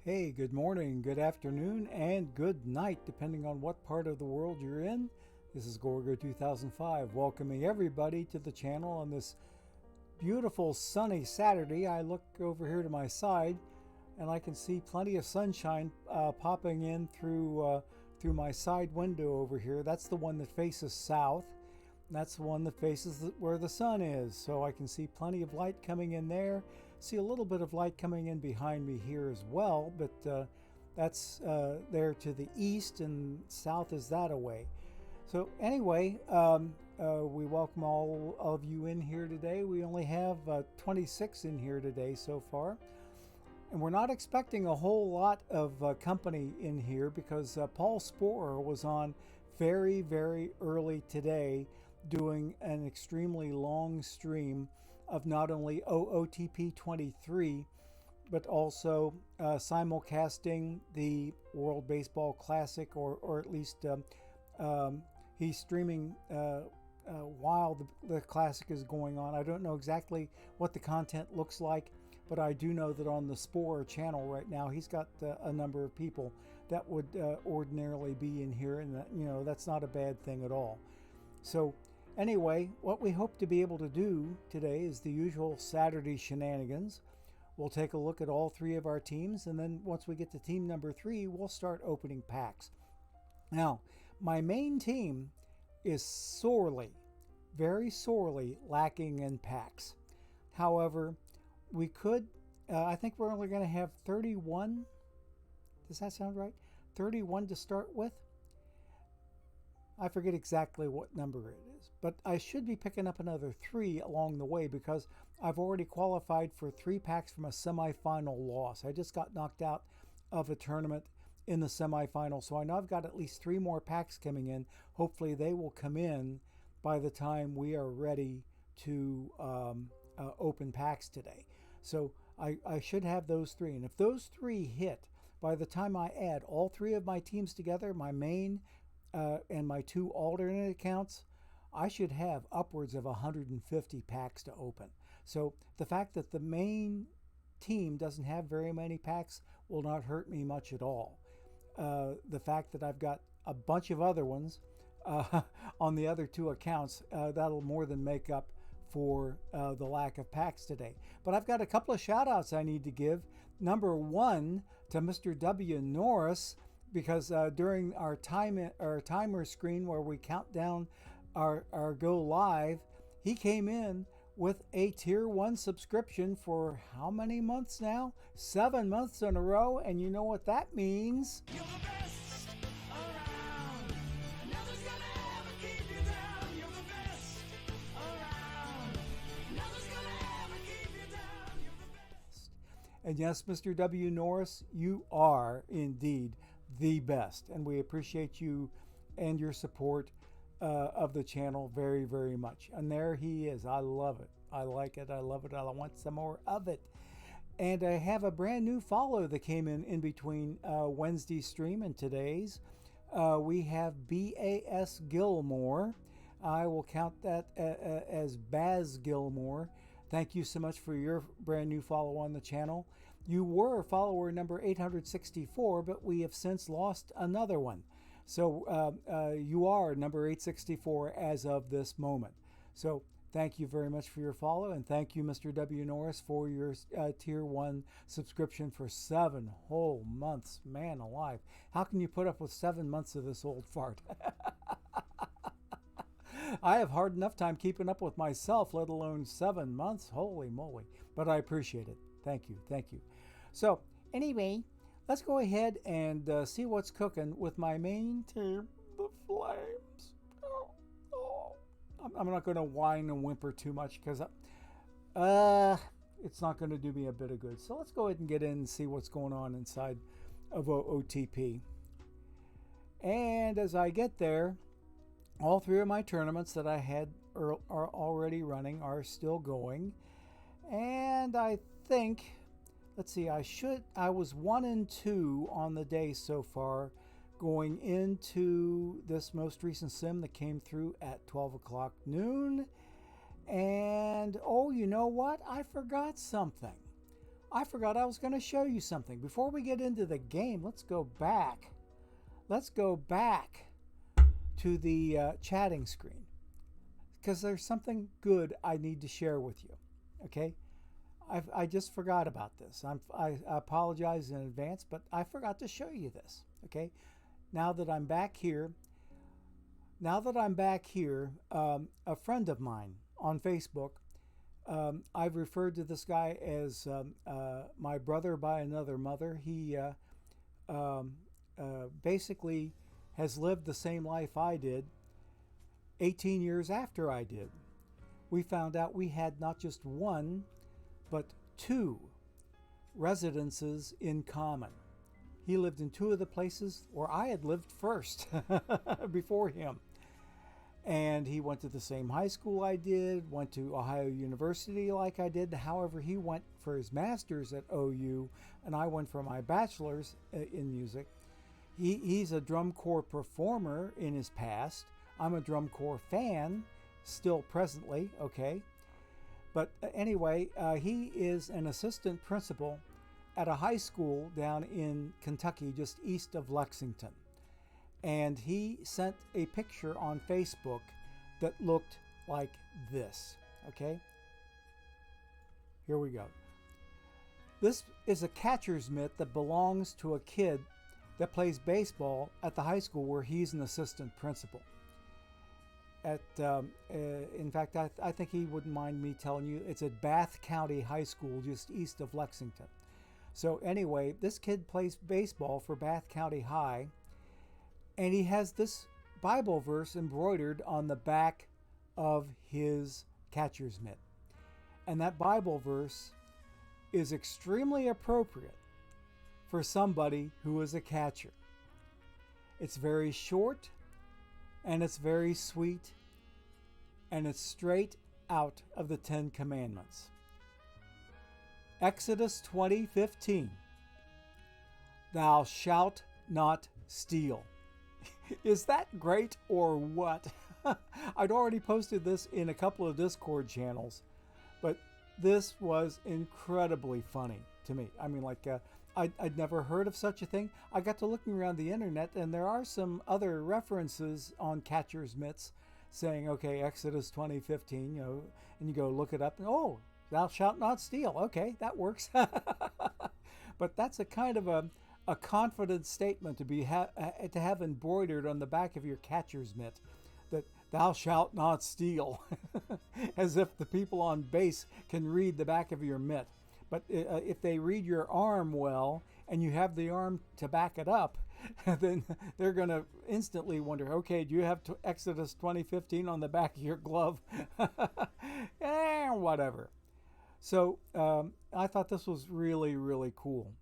Hey, good morning, good afternoon, and good night, depending on what part of the world you're in. This is Gorgo 2005, welcoming everybody to the channel on this beautiful sunny Saturday. I look over here to my side, and I can see plenty of sunshine popping in through my side window over here. That's the one that faces south. That's the one that faces where the sun is. So I can see plenty of light coming in there. See a little bit of light coming in behind me here as well, but that's there to the east, and south is that away. So anyway, we welcome all of you in here today. We only have 26 in here today so far. And we're not expecting a whole lot of company in here because Paul Sporer was on very, very early today doing an extremely long stream of not only PT23, but also simulcasting the World Baseball Classic, or at least he's streaming while the Classic is going on. I don't know exactly what the content looks like, but I do know that on the Sporer channel right now, he's got a number of people that would ordinarily be in here, and that, that's not a bad thing at all. So anyway, what we hope to be able to do today is the usual Saturday shenanigans. We'll take a look at all three of our teams, and then once we get to team number 3, we'll start opening packs. Now, my main team is sorely, very sorely lacking in packs. However, we could, I think we're only going to have 31. Does that sound right? 31 to start with. I forget exactly what number it is, but I should be picking up another 3 along the way because I've already qualified for 3 packs from a semifinal loss. I just got knocked out of a tournament in the semifinal, so I know I've got at least 3 more packs coming in. Hopefully they will come in by the time we are ready to open packs today. So I should have those 3, and if those 3 hit, by the time I add all 3 of my teams together, my main and my 2 alternate accounts, I should have upwards of 150 packs to open. So the fact that the main team doesn't have very many packs will not hurt me much at all. The fact that I've got a bunch of other ones on the other 2 accounts, that'll more than make up for the lack of packs today. But I've got a couple of shout outs I need to give. Number 1 to Mr. W. Norris, because during our timer screen where we count down our go live, he came in with a tier 1 subscription for how many months now? 7 months in a row, and you know what that means. You're the best around. Nothing's gonna ever keep you down. You're the best around. Nothing's gonna ever keep you down. You're the best. And yes, Mr. W. Norris, you are indeed the best, and we appreciate you and your support of the channel very, very much. And there he is. I love it. I like it. I love it. I want some more of it. And I have a brand new follow that came in between Wednesday's stream and today's. We have BAS Gilmore. I will count that as Baz Gilmore. Thank you so much for your brand new follow on the channel. You were follower number 864, but we have since lost another one. So you are number 864 as of this moment. So thank you very much for your follow, and thank you, Mr. W. Norris, for your tier 1 subscription for 7 whole months. Man alive. How can you put up with 7 months of this old fart? I have hard enough time keeping up with myself, let alone 7 months. Holy moly. But I appreciate it. Thank you. Thank you. So anyway, let's go ahead and see what's cooking with my main team, the Flames. I'm not going to whine and whimper too much because it's not going to do me a bit of good. So let's go ahead and get in and see what's going on inside of OTP. And as I get there, all 3 of my tournaments that I had are already running are still going. And I think, let's see, I was 1 and 2 on the day so far, going into this most recent sim that came through at 12 o'clock noon. And oh, you know what? I forgot something. I forgot I was going to show you something. Before we get into the game, let's go back. Let's go back to the chatting screen, because there's something good I need to share with you. Okay? I just forgot about this. I apologize in advance, but I forgot to show you this. Okay? Now that I'm back here, a friend of mine on Facebook, I've referred to this guy as my brother by another mother. He basically has lived the same life I did 18 years after I did. We found out we had not just one, but two residences in common. He lived in two of the places where I had lived first before him. And he went to the same high school I did, went to Ohio University like I did. However, he went for his master's at OU, and I went for my bachelor's in music. He's a drum corps performer in his past. I'm a drum corps fan, still presently, okay? But anyway, he is an assistant principal at a high school down in Kentucky, just east of Lexington. And he sent a picture on Facebook that looked like this, okay? Here we go. This is a catcher's mitt that belongs to a kid that plays baseball at the high school where he's an assistant principal. In fact, I think he wouldn't mind me telling you, it's at Bath County High School just east of Lexington. So anyway, this kid plays baseball for Bath County High, and he has this Bible verse embroidered on the back of his catcher's mitt. And that Bible verse is extremely appropriate for somebody who is a catcher. It's very short, and it's very sweet, and it's straight out of the Ten Commandments. Exodus 20:15. Thou shalt not steal. Is that great or what? I'd already posted this in a couple of Discord channels, but this was incredibly funny to me. I mean, like, I'd never heard of such a thing. I got to looking around the internet, and there are some other references on catcher's mitts saying, okay, Exodus 20:15, you know, and you go look it up, and oh, thou shalt not steal. Okay, that works. But that's a kind of a confident statement to have embroidered on the back of your catcher's mitt, that thou shalt not steal, as if the people on base can read the back of your mitt. But if they read your arm well, and you have the arm to back it up, then they're going to instantly wonder, okay, do you have Exodus 20:15 on the back of your glove? Whatever. So I thought this was really, really cool.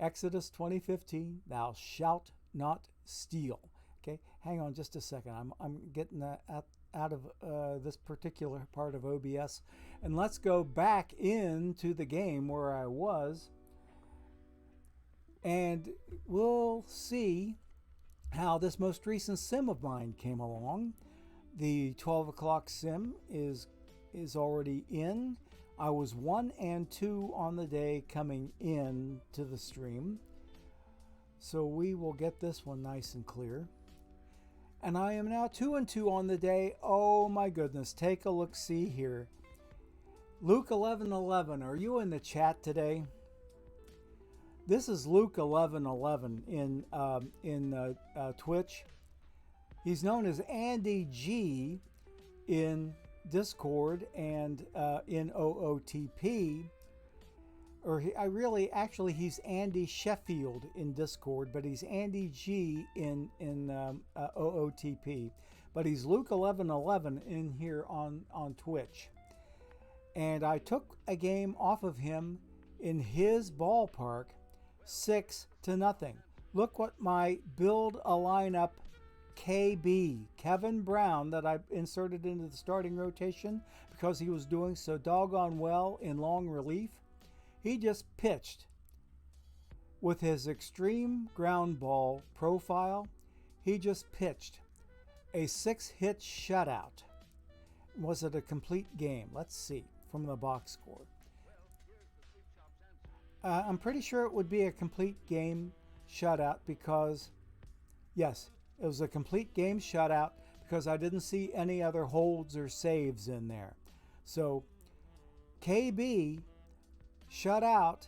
Exodus 20:15, thou shalt not steal. Okay, hang on just a second. I'm getting out of this particular part of OBS, and let's go back into the game where I was, and we'll see how this most recent sim of mine came along. The 12 o'clock sim is already in. I was 1 and 2 on the day coming in to the stream, so we will get this one nice and clear. And I am now 2 and 2 on the day. Oh my goodness, take a look, see here. Luke 11:11, are you in the chat today? This is Luke 11:11 in Twitch. He's known as Andy G in Discord and in OOTP, or he's Andy Sheffield in Discord, but he's Andy G in OOTP, but he's Luke 11:11 in here on Twitch. And I took a game off of him in his ballpark, 6-0. Look what my build a lineup KB, Kevin Brown, that I inserted into the starting rotation because he was doing so doggone well in long relief. He just pitched with his extreme ground ball profile. He just pitched a 6-hit shutout. Was it a complete game? Let's see from the box score. I'm pretty sure it would be a complete game shutout because, yes, it was a complete game shutout because I didn't see any other holds or saves in there. So KB shut out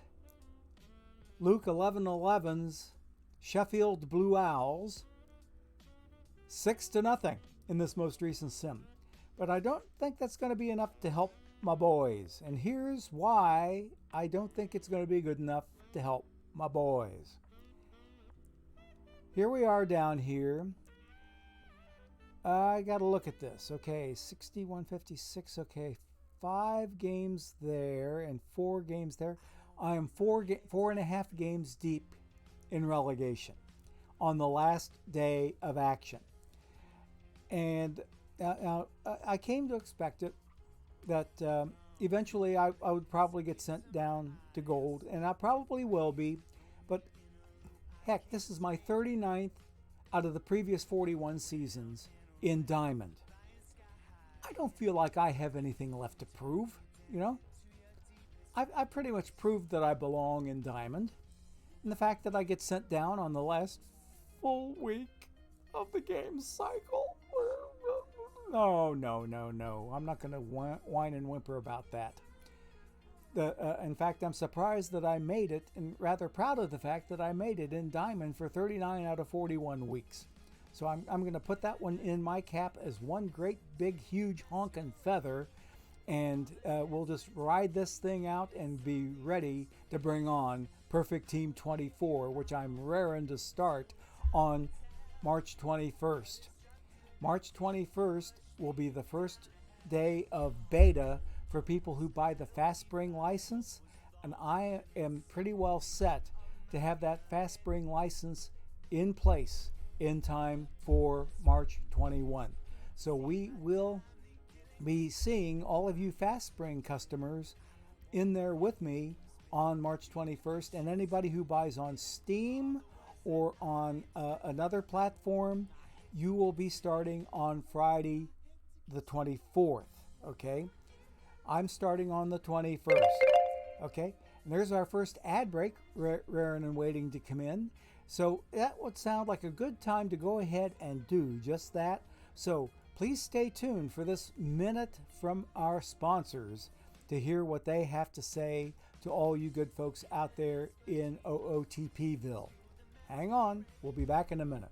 Luke 1111's Sheffield Blue Owls 6-0 in this most recent sim. But I don't think that's going to be enough to help my boys. And here's why I don't think it's going to be good enough to help my boys. Here we are down here. I got to look at this. Okay, 6156. Okay, 5 games there and 4 games there. I am 4.5 games deep in relegation on the last day of action. And now I came to expect it, that eventually I would probably get sent down to gold, and I probably will be. But heck, this is my 39th out of the previous 41 seasons in Diamond. I don't feel like I have anything left to prove, you know? I pretty much proved that I belong in Diamond. And the fact that I get sent down on the last full week of the game cycle. No. I'm not going to whine and whimper about that. In fact, I'm surprised that I made it, and rather proud of the fact that I made it in Diamond for 39 out of 41 weeks. So I'm going to put that one in my cap as one great big huge honkin' feather, and we'll just ride this thing out and be ready to bring on Perfect Team 24, which I'm raring to start on March 21st. March 21st will be the first day of beta for people who buy the Fast Spring license, and I am pretty well set to have that Fast Spring license in place in time for March 21. So we will be seeing all of you Fast Spring customers in there with me on March 21st, and anybody who buys on Steam or on another platform, you will be starting on Friday the 24th, okay? I'm starting on the 21st, okay? And there's our first ad break, raring and waiting to come in. So that would sound like a good time to go ahead and do just that. So please stay tuned for this minute from our sponsors to hear what they have to say to all you good folks out there in OOTPville. Hang on, we'll be back in a minute.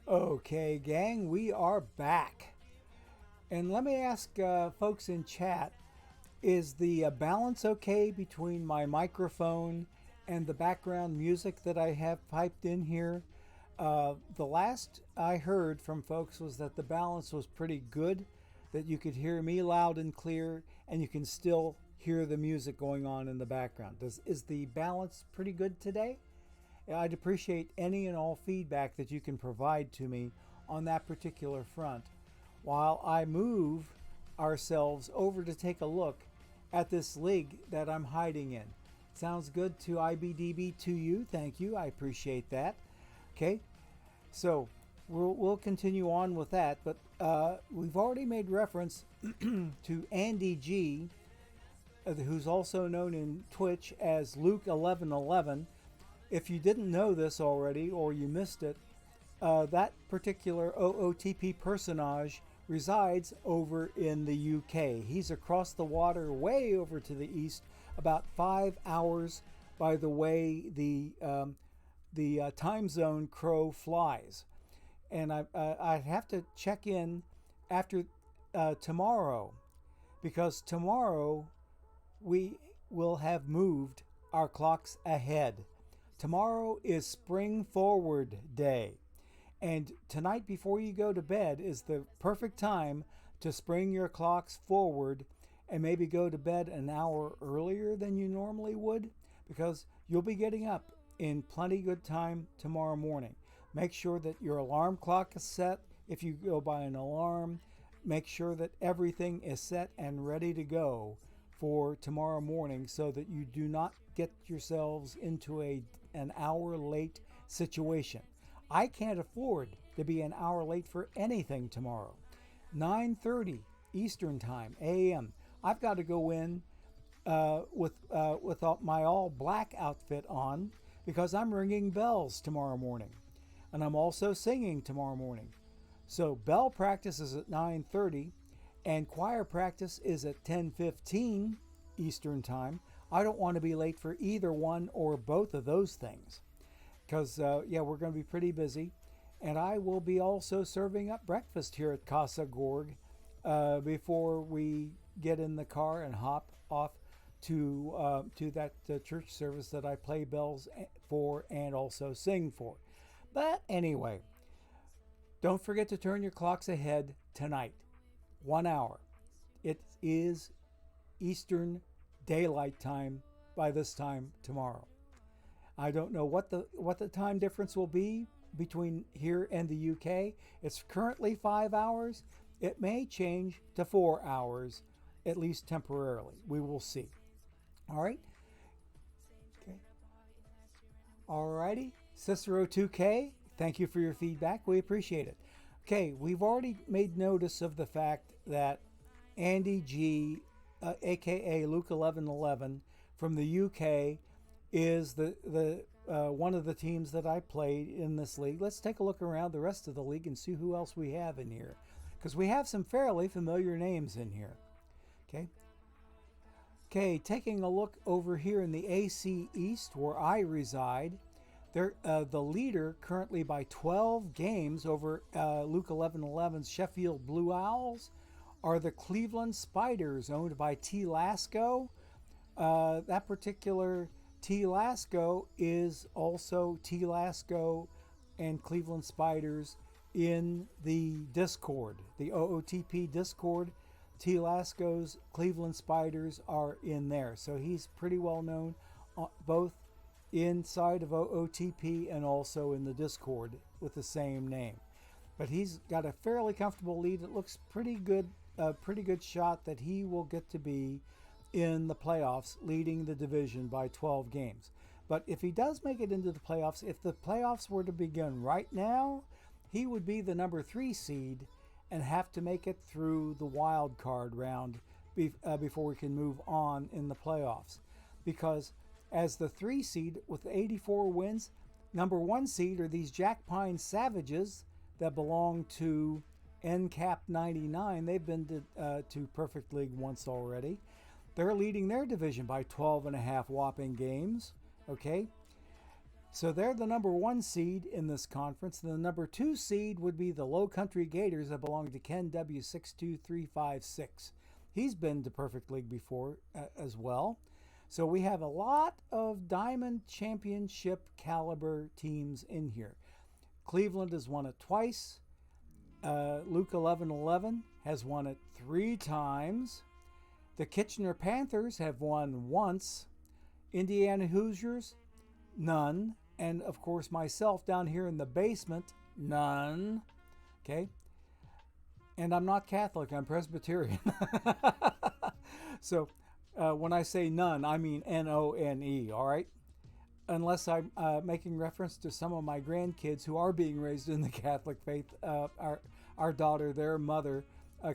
Okay, gang, we are back. And let me ask folks in chat, is the balance okay between my microphone and the background music that I have piped in here? The last I heard from folks was that the balance was pretty good, that you could hear me loud and clear, and you can still hear the music going on in the background. Is the balance pretty good today? I'd appreciate any and all feedback that you can provide to me on that particular front while I move ourselves over to take a look at this league that I'm hiding in. Sounds good to IBDB2U. Thank you. I appreciate that. Okay, so we'll continue on with that, but we've already made reference to Andy G, who's also known in Twitch as Luke 1111. If you didn't know this already or you missed it, that particular OOTP personage resides over in the UK. He's across the water, way over to the east, about 5 hours by the way the time zone crow flies. And I have to check in after tomorrow, because tomorrow we will have moved our clocks ahead. Tomorrow is Spring Forward Day. And tonight before you go to bed is the perfect time to spring your clocks forward and maybe go to bed an hour earlier than you normally would, because you'll be getting up in plenty good time tomorrow morning. Make sure that your alarm clock is set. If you go by an alarm, make sure that everything is set and ready to go for tomorrow morning, so that you do not get yourselves into an hour late situation. I can't afford to be an hour late for anything tomorrow. 9:30 Eastern Time, a.m. I've got to go in with my all black outfit on, because I'm ringing bells tomorrow morning. And I'm also singing tomorrow morning. So bell practice is at 9:30 and choir practice is at 10:15 Eastern Time. I don't want to be late for either one or both of those things, because we're going to be pretty busy. And I will be also serving up breakfast here at Casa Gorg before we get in the car and hop off to that church service that I play bells for and also sing for. But anyway, don't forget to turn your clocks ahead tonight. 1 hour. It is Eastern Daylight Time by this time tomorrow. I don't know what the time difference will be between here and the UK. It's currently 5 hours. It may change to 4 hours, at least temporarily. We will see. All right. Okay. All righty. Cicero 2K, thank you for your feedback. We appreciate it. Okay, we've already made notice of the fact that Andy G, aka Luke 1111 from the UK, is the one of the teams that I played in this league. Let's take a look around the rest of the league and see who else we have in here, because we have some fairly familiar names in here. Okay, taking a look over here in the AC East, where I reside. They're the leader currently by 12 games over Luke 1111's Sheffield Blue Owls are the Cleveland Spiders, owned by T. Lasco. That particular T. Lasco is also T. Lasco and Cleveland Spiders in the Discord, the OOTP Discord. T. Lasco's Cleveland Spiders are in there. So he's pretty well known both inside of OOTP and also in the Discord with the same name. But he's got a fairly comfortable lead. It looks pretty good, a pretty good shot that he will get to be in the playoffs, leading the division by 12 games. But if he does make it into the playoffs, if the playoffs were to begin right now, he would be the number 3 seed and have to make it through the wild card round before we can move on in the playoffs. Because as the 3 seed with 84 wins, number 1 seed are these Jack Pine Savages that belong to NCAP 99. They've been to Perfect League once already. They're leading their division by 12 and a half whopping games. Okay, so they're the number 1 seed in this conference. And the number 2 seed would be the Low Country Gators that belong to Ken W62356. He's been to Perfect League before as well. So we have a lot of Diamond Championship caliber teams in here. Cleveland has won it twice. Luke 1111 has won it 3 times. The Kitchener Panthers have won once. Indiana Hoosiers, none. And of course myself down here in the basement, none. Okay. And I'm not Catholic, I'm Presbyterian. So when I say none, I mean N-O-N-E, all right? Unless I'm making reference to some of my grandkids who are being raised in the Catholic faith. Our daughter, their mother,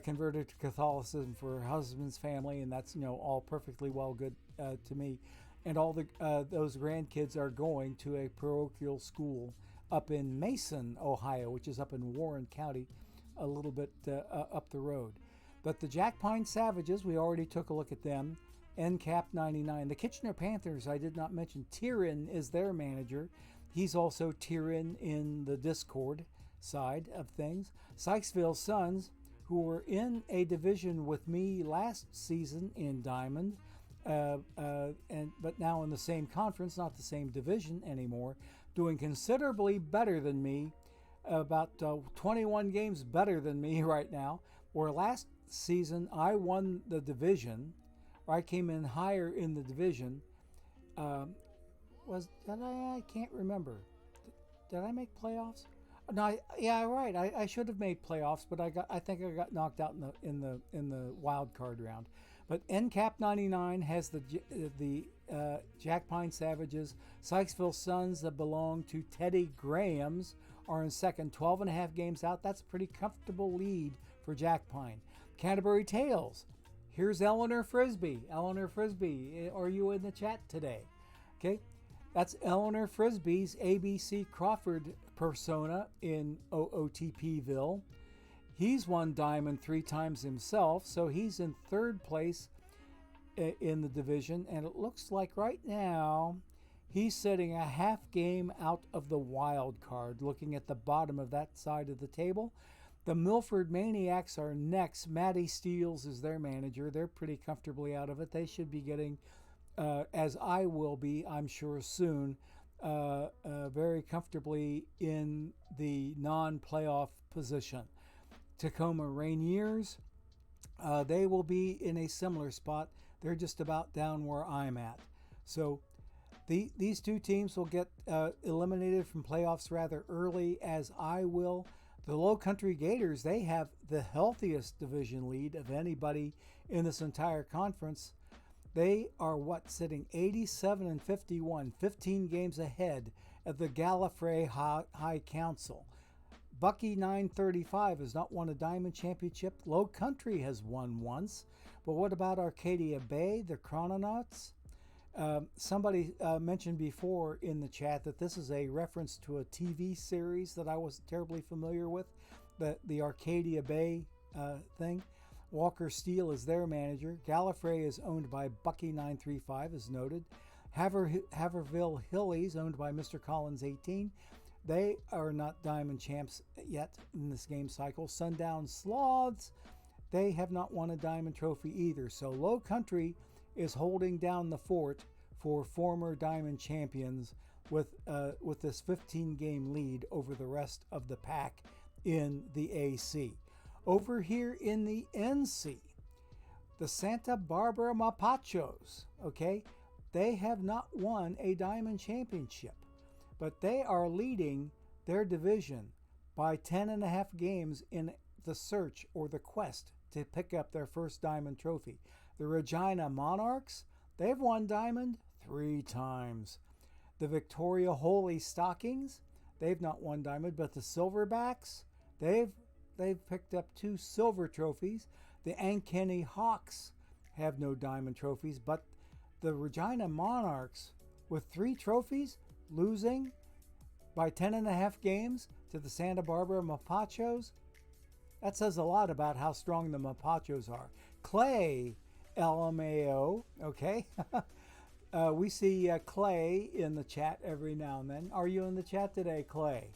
converted to Catholicism for her husband's family, and that's, all perfectly well good to me. And all those grandkids are going to a parochial school up in Mason, Ohio, which is up in Warren County, a little bit up the road. But the Jack Pine Savages, we already took a look at them. NCAP 99. The Kitchener Panthers, I did not mention. Tyrion is their manager. He's also Tyrion in the Discord side of things. Sykesville Suns, who were in a division with me last season in Diamond, but now in the same conference, not the same division anymore, doing considerably better than me, about 21 games better than me right now. Where last season I won the division, or I came in higher in the division. I can't remember. Did I make playoffs? No, yeah, right. I should have made playoffs, but I think I got knocked out in the wild card round. But NCAP 99 has the Jack Pine Savages. Sykesville Suns that belong to Teddy Graham's are in second, 12.5 games out. That's a pretty comfortable lead for Jack Pine. Canterbury Tales. Here's Eleanor Frisbee. Eleanor Frisbee, are you in the chat today? Okay, that's Eleanor Frisbee's ABC Crawford persona in OOTPville. He's won Diamond 3 times himself, so he's in third place in the division, and it looks like right now he's sitting a half game out of the wild card, looking at the bottom of that side of the table. The Milford Maniacs are next. Matty Steele is their manager. They're pretty comfortably out of it. They should be getting, as I will be, I'm sure soon, very comfortably in the non-playoff position. Tacoma Rainiers, they will be in a similar spot. They're just about down where I'm at. So these two teams will get eliminated from playoffs rather early, as I will. The Low Country Gators, they have the healthiest division lead of anybody in this entire conference. They are sitting 87-51, 15 games ahead of the Gallifrey High Council. Bucky 935 has not won a Diamond Championship. Low Country has won once. But what about Arcadia Bay, the Chrononauts? Somebody mentioned before in the chat that this is a reference to a TV series that I wasn't terribly familiar with, the Arcadia Bay thing. Walker Steele is their manager. Gallifrey is owned by Bucky 935, as noted. Haverhill Hillies, owned by Mr. Collins 18. They are not Diamond champs yet in this game cycle. Sundown Sloths, they have not won a Diamond trophy either. So Low Country is holding down the fort for former Diamond champions with this 15-game lead over the rest of the pack in the AC. Over here in the NC, the Santa Barbara Mapachos, okay, they have not won a Diamond championship, but they are leading their division by 10.5 games in the search or the quest to pick up their first Diamond trophy. The Regina Monarchs, they've won Diamond 3 times. The Victoria Holy Stockings, they've not won Diamond, but the Silverbacks, they've picked up 2 silver trophies. The Ankeny Hawks have no Diamond trophies, but the Regina Monarchs, with 3 trophies, losing by 10.5 games to the Santa Barbara Mapachos, that says a lot about how strong the Mapachos are. Clay LMAO, okay? We see Clay in the chat every now and then. Are you in the chat today, Clay?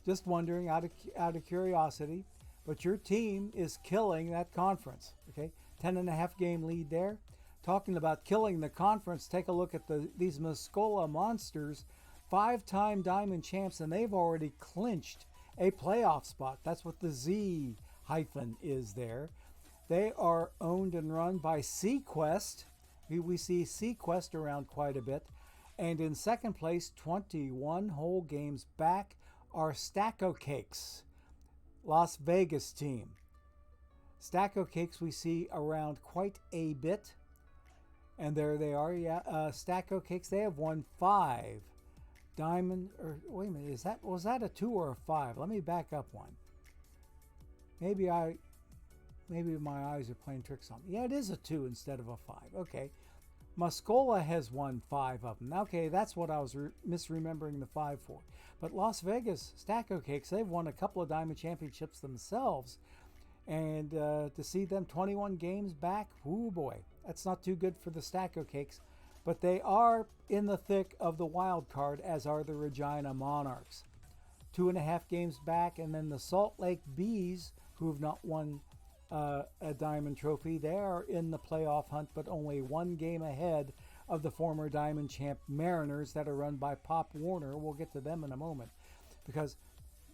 Just wondering, out of curiosity. But your team is killing that conference, okay? 10.5 game lead there. Talking about killing the conference, take a look at these Muscola Monsters, 5-time Diamond champs, and they've already clinched a playoff spot. That's what the Z hyphen is there. They are owned and run by Sequest. We see Sequest around quite a bit. And in second place, 21 whole games back, are Stacko Cakes, Las Vegas team. Stacko Cakes we see around quite a bit. And there they are, yeah. Stacko Cakes, they have won 5 Diamond, or wait a minute, was that a 2 or a 5? Let me back up one. Maybe my eyes are playing tricks on me. Yeah, it is a 2 instead of a 5. Okay. Muscola has won 5 of them. Okay, that's what I was misremembering the 5 for. But Las Vegas Stacko Cakes, they've won a couple of Diamond Championships themselves. And to see them 21 games back, ooh boy, that's not too good for the Stacko Cakes. But they are in the thick of the wild card, as are the Regina Monarchs. 2.5 games back, and then the Salt Lake Bees, who have not won a Diamond Trophy, they are in the playoff hunt, but only 1 game ahead of the former Diamond champ Mariners that are run by Pop Warner. We'll get to them in a moment, because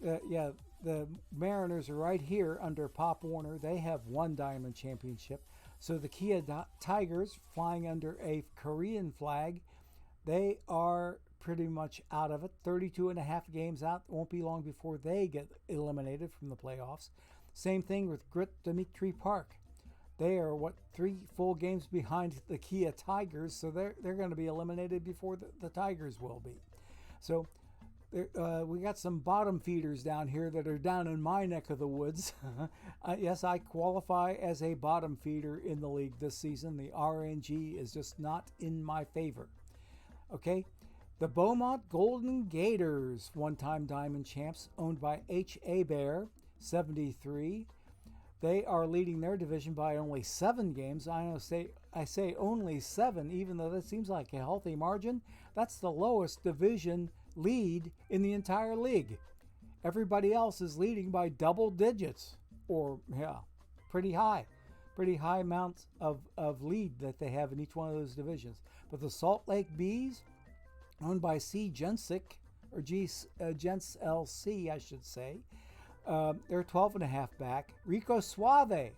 the Mariners are right here under Pop Warner. They have 1 Diamond Championship. So the Kia Tigers, flying under a Korean flag, they are pretty much out of it. 32.5 games out. It won't be long before they get eliminated from the playoffs. Same thing with Grit Dimitri Park. They are, 3 full games behind the Kia Tigers, so they're going to be eliminated before the Tigers will be. So we got some bottom feeders down here that are down in my neck of the woods. Yes, I qualify as a bottom feeder in the league this season. The RNG is just not in my favor. Okay, the Beaumont Golden Gators, one-time Diamond champs, owned by H.A. Bear, 73. They are leading their division by only 7 games. I say only 7, even though that seems like a healthy margin. That's the lowest division lead in the entire league. Everybody else is leading by double digits, or pretty high amounts of lead that they have in each one of those divisions. But the Salt Lake Bees, owned by C. Jensic, or Gents LC, I should say, they're 12.5 back. Rico Suave.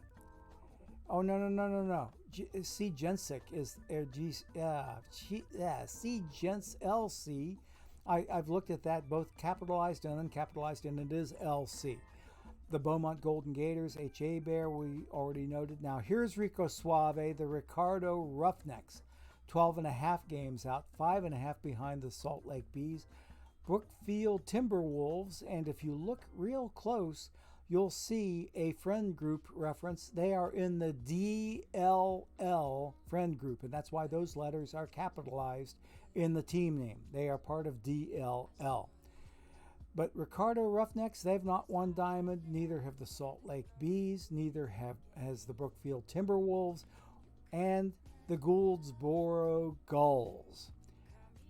Oh, no. C. Jensic is C. Gents LC. I've looked at that, both capitalized and uncapitalized, and it is LC. The Beaumont Golden Gators, H.A. Bear, we already noted. Now here's Rico Suave, the Ricardo Roughnecks. 12.5 games out, 5.5 behind the Salt Lake Bees. Brookfield Timberwolves, and if you look real close, you'll see a friend group reference. They are in the DLL friend group, and that's why those letters are capitalized in the team name. They are part of DLL. But Ricardo Roughnecks, they've not won Diamond. Neither have the Salt Lake Bees. Neither has the Brookfield Timberwolves and the Gouldsboro Gulls.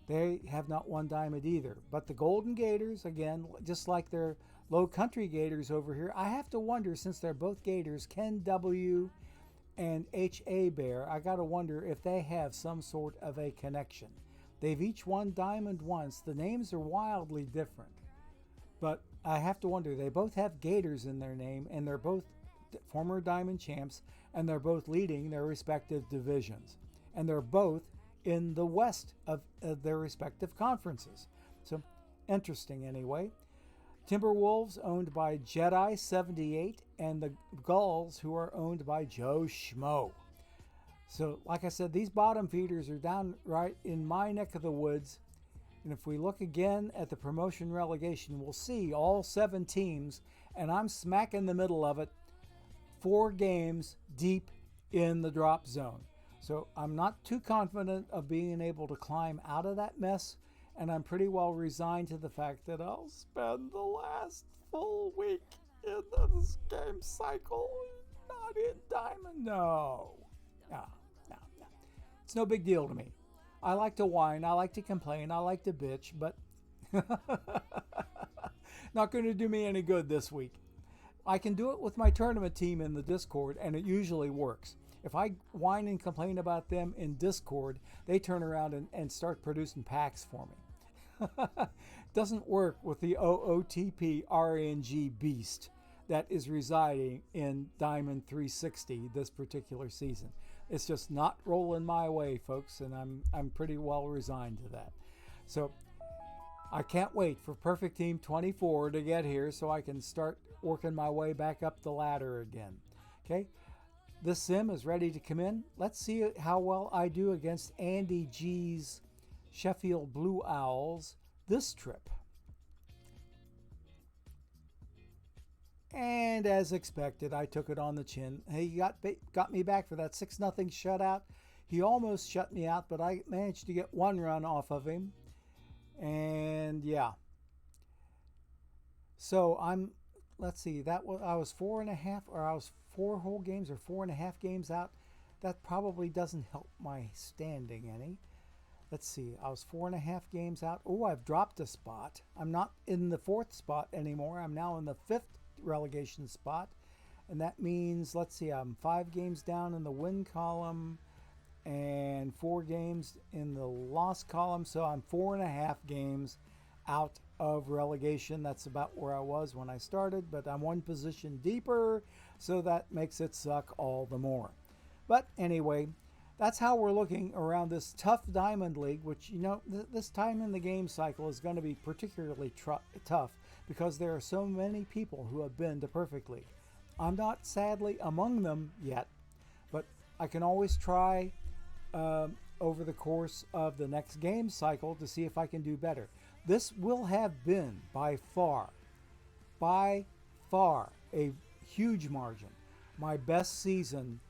They have not won Diamond either. But the Golden Gators, again, just like their Low Country Gators over here, I have to wonder, since they're both Gators, Ken W. and H.A. Bear, I got to wonder if they have some sort of a connection. They've each won Diamond once. The names are wildly different. But I have to wonder, they both have Gators in their name, and they're both former Diamond champs, and they're both leading their respective divisions. And they're both in the west of their respective conferences. So, interesting anyway. Timberwolves, owned by Jedi 78, and the Gulls, who are owned by Joe Schmo. So, like I said, these bottom feeders are down right in my neck of the woods. And if we look again at the promotion relegation, we'll see all 7 teams, and I'm smack in the middle of it, 4 games deep in the drop zone. So I'm not too confident of being able to climb out of that mess, and I'm pretty well resigned to the fact that I'll spend the last full week in this game cycle not in Diamond. No. It's no big deal to me. I like to whine, I like to complain, I like to bitch, but not going to do me any good this week. I can do it with my tournament team in the Discord, and it usually works. If I whine and complain about them in Discord, they turn around and start producing packs for me. Doesn't work with the OOTP RNG beast that is residing in Diamond 360 this particular season. It's just not rolling my way, folks, and I'm pretty well resigned to that. So I can't wait for Perfect Team 24 to get here so I can start working my way back up the ladder again. Okay? This sim is ready to come in. Let's see how well I do against Andy G's Sheffield Blue Owls this trip. And as expected, I took it on the chin. He got me back for that 6-0 shutout. He almost shut me out, but I managed to get one run off of him. And yeah. So let's see, I was 4.5, or I was 4 whole games or 4.5 games out. That probably doesn't help my standing any. Let's see, I was 4.5 games out. Oh, I've dropped a spot. I'm not in the 4th spot anymore. I'm now in the 5th relegation spot. And that means, let's see, I'm 5 games down in the win column and 4 games in the loss column. So I'm 4.5 games out of relegation. That's about where I was when I started, but I'm 1 position deeper, so that makes it suck all the more. But anyway, that's how we're looking around this tough Diamond League, which, this time in the game cycle is going to be particularly tough because there are so many people who have been to Perfect League. I'm not, sadly, among them yet, but I can always try over the course of the next game cycle to see if I can do better. This will have been by far, a huge margin, my best season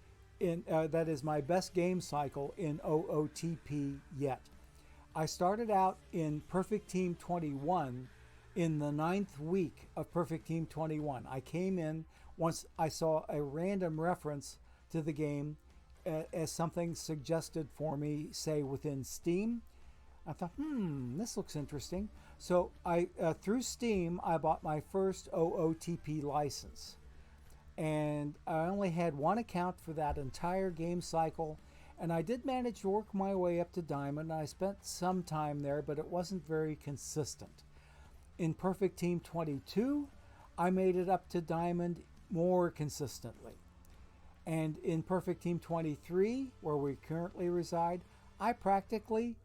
that is my best game cycle in OOTP yet. I started out in Perfect Team 21 in the 9th week of Perfect Team 21. I came in once I saw a random reference to the game as something suggested for me, say within Steam. I thought, this looks interesting. So through Steam, I bought my first OOTP license. And I only had 1 account for that entire game cycle. And I did manage to work my way up to Diamond. I spent some time there, but it wasn't very consistent. In Perfect Team 22, I made it up to Diamond more consistently. And in Perfect Team 23, where we currently reside, I practically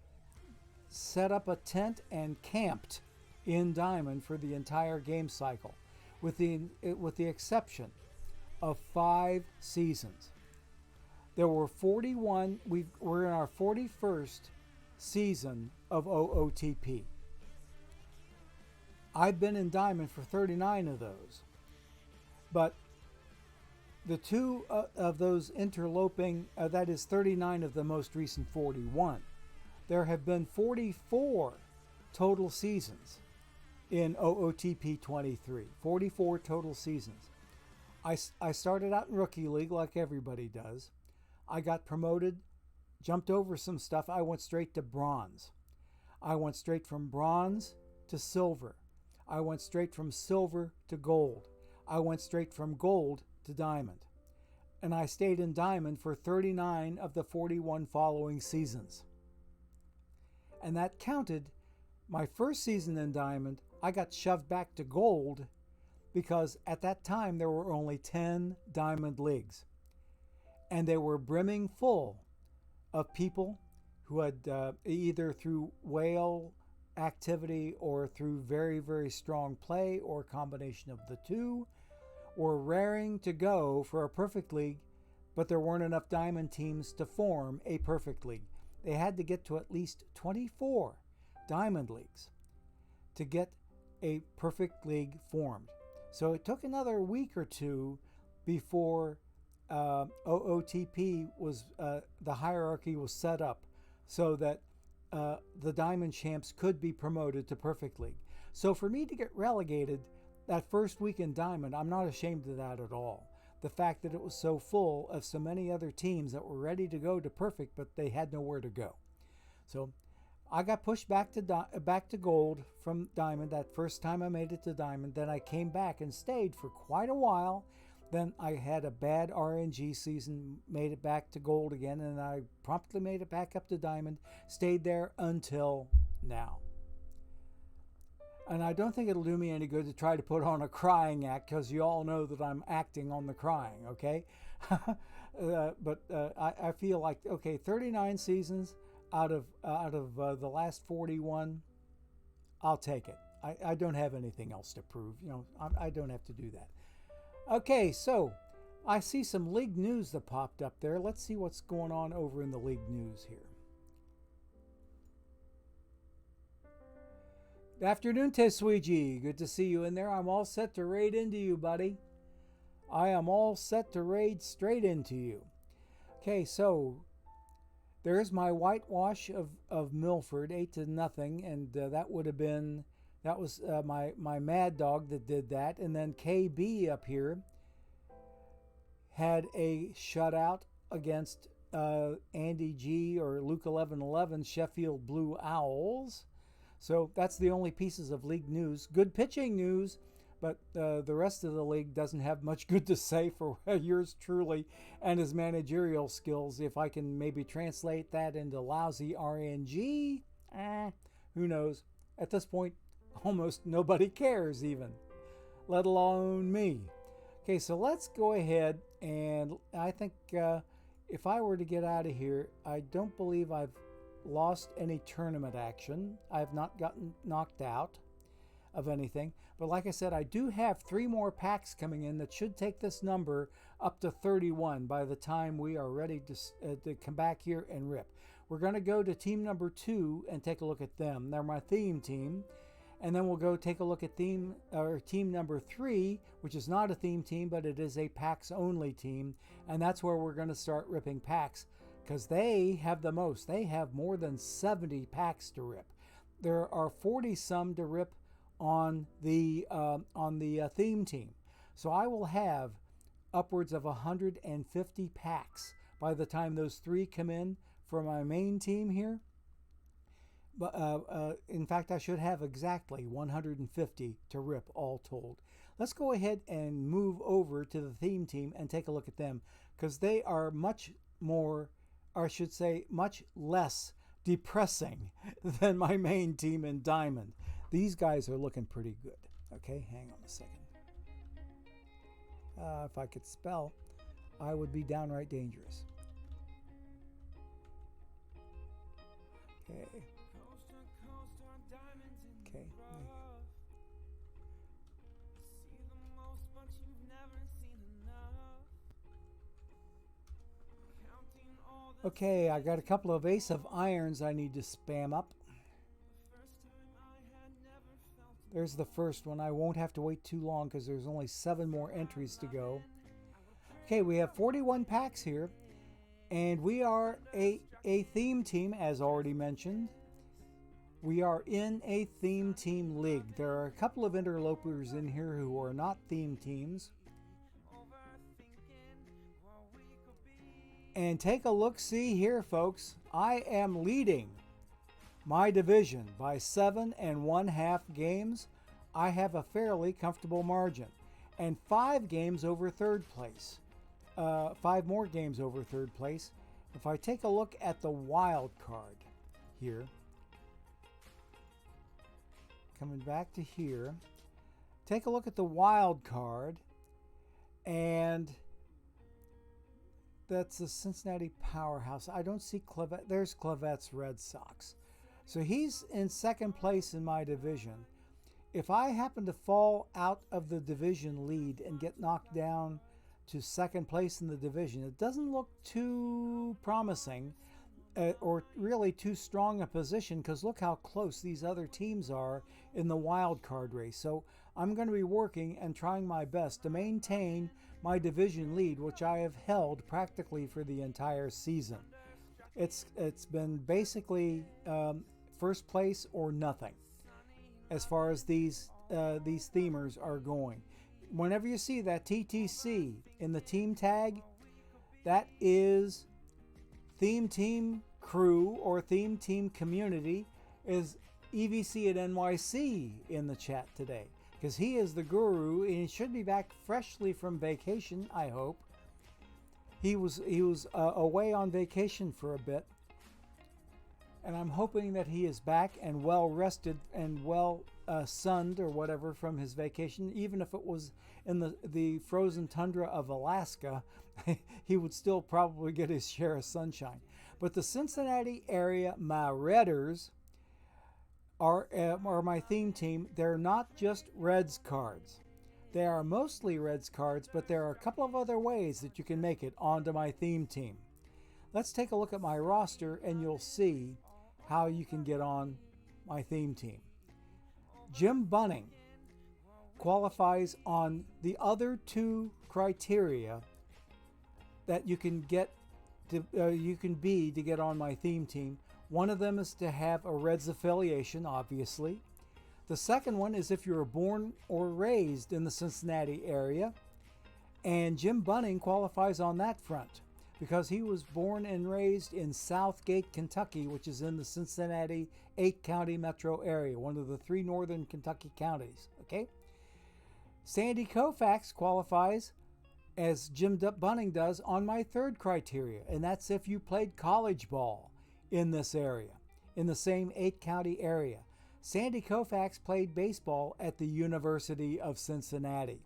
set up a tent and camped in Diamond for the entire game cycle, with the exception of 5 seasons. There were 41. We're in our 41st season of OOTP. I've been in Diamond for 39 of those, but the 2 of those interloping, that is 39 of the most recent 41. There have been 44 total seasons in OOTP 23. 44 total seasons. I started out in Rookie League like everybody does. I got promoted, jumped over some stuff. I went straight to Bronze. I went straight from Bronze to Silver. I went straight from Silver to Gold. I went straight from Gold to Diamond. And I stayed in Diamond for 39 of the 41 following seasons. And that counted my first season in Diamond. I got shoved back to Gold because at that time there were only 10 Diamond Leagues. And they were brimming full of people who had either through whale activity or through very, very strong play or a combination of the two, were raring to go for a Perfect League, but there weren't enough Diamond teams to form a Perfect League. They had to get to at least 24 Diamond Leagues to get a Perfect League formed. So it took another week or two before OOTP was, the hierarchy was set up so that the Diamond champs could be promoted to Perfect League. So for me to get relegated that first week in Diamond, I'm not ashamed of that at all. The fact that it was so full of so many other teams that were ready to go to Perfect, but they had nowhere to go. So I got pushed back to Gold from Diamond that first time I made it to Diamond. Then I came back and stayed for quite a while. Then I had a bad RNG season, made it back to Gold again, and I promptly made it back up to Diamond, stayed there until now. And I don't think it'll do me any good to try to put on a crying act, because you all know that I'm acting on the crying, okay? But I feel like, okay, 39 seasons out of the last 41, I'll take it. I don't have anything else to prove. I don't have to do that. Okay, so I see some league news that popped up there. Let's see what's going on over in the league news here. Good afternoon, Tessuigi. Good to see you in there. I'm all set to raid into you, buddy. I am all set to raid straight into you. Okay, so there's my whitewash of Milford, 8-0, and that would have been, that was my Mad Dog that did that. And then KB up here had a shutout against Andy G or Luke 1111 Sheffield Blue Owls. So that's the only pieces of league news. Good pitching news, but the rest of the league doesn't have much good to say for yours truly and his managerial skills. If I can maybe translate that into lousy RNG, who knows? At this point, almost nobody cares even, let alone me. Okay, so let's go ahead, and I think if I were to get out of here, I don't believe I've lost any tournament action. I have not gotten knocked out of anything. But like I said, I do have 3 more packs coming in that should take this number up to 31 by the time we are ready to come back here and rip. We're going to go to team number 2 and take a look at them. They're my theme team. And then we'll go take a look at team number 3, which is not a theme team, but it is a packs only team. And that's where we're going to start ripping packs, because they have the most. They have more than 70 packs to rip. There are 40 some to rip on the theme team. So I will have upwards of 150 packs by the time those 3 come in for my main team here. But in fact, I should have exactly 150 to rip all told. Let's go ahead and move over to the theme team and take a look at them, because they are much more, or I should say much less depressing than my main team in Diamond. These guys are looking pretty good. Okay, hang on a second. If I could spell, I would be downright dangerous. Okay. Okay. Okay, I got a couple of Ace of Irons I need to spam up. There's the first one. I won't have to wait too long because there's only 7 more entries to go. Okay, we have 41 packs here, and we are a theme team, as already mentioned. We are in a theme team league. There are a couple of interlopers in here who are not theme teams. And take a look-see here, folks. I am leading my division by 7 1/2 games. I have a fairly comfortable margin, and 5 games over third place. 5 more games over third place. If I take a look at the wild card here, coming back to here, take a look at the wild card, and that's the Cincinnati Powerhouse. I don't see Clavette. There's Clavette's Red Sox. So he's in second place in my division. If I happen to fall out of the division lead and get knocked down to second place in the division, it doesn't look too promising or really too strong a position, because look how close these other teams are in the wild card race. So I'm going to be working and trying my best to maintain my division lead, which I have held practically for the entire season. It's been basically first place or nothing as far as these themers are going. Whenever you see that TTC in the team tag, that is theme team crew or theme team community, is EVC at NYC in the chat today, because he is the guru and he should be back freshly from vacation, I hope. He was away on vacation for a bit, and I'm hoping that he is back and well rested and well sunned or whatever from his vacation. Even if it was in the frozen tundra of Alaska, he would still probably get his share of sunshine. But the Cincinnati area, my Redders, are my theme team. They're not just Reds cards. They are mostly Reds cards, but there are a couple of other ways that you can make it onto my theme team. Let's take a look at my roster and you'll see how you can get on my theme team. Jim Bunning qualifies on the other 2 criteria that you can get you can be to get on my theme team. One of them is to have a Reds affiliation, obviously. The second one is if you were born or raised in the Cincinnati area. And Jim Bunning qualifies on that front because he was born and raised in Southgate, Kentucky, which is in the Cincinnati 8-county metro area, one of the 3 northern Kentucky counties. Okay. Sandy Koufax qualifies, as Jim Bunning does, on my third criteria, and that's if you played college ball in this area, in the same 8-county area. Sandy Koufax played baseball at the University of Cincinnati.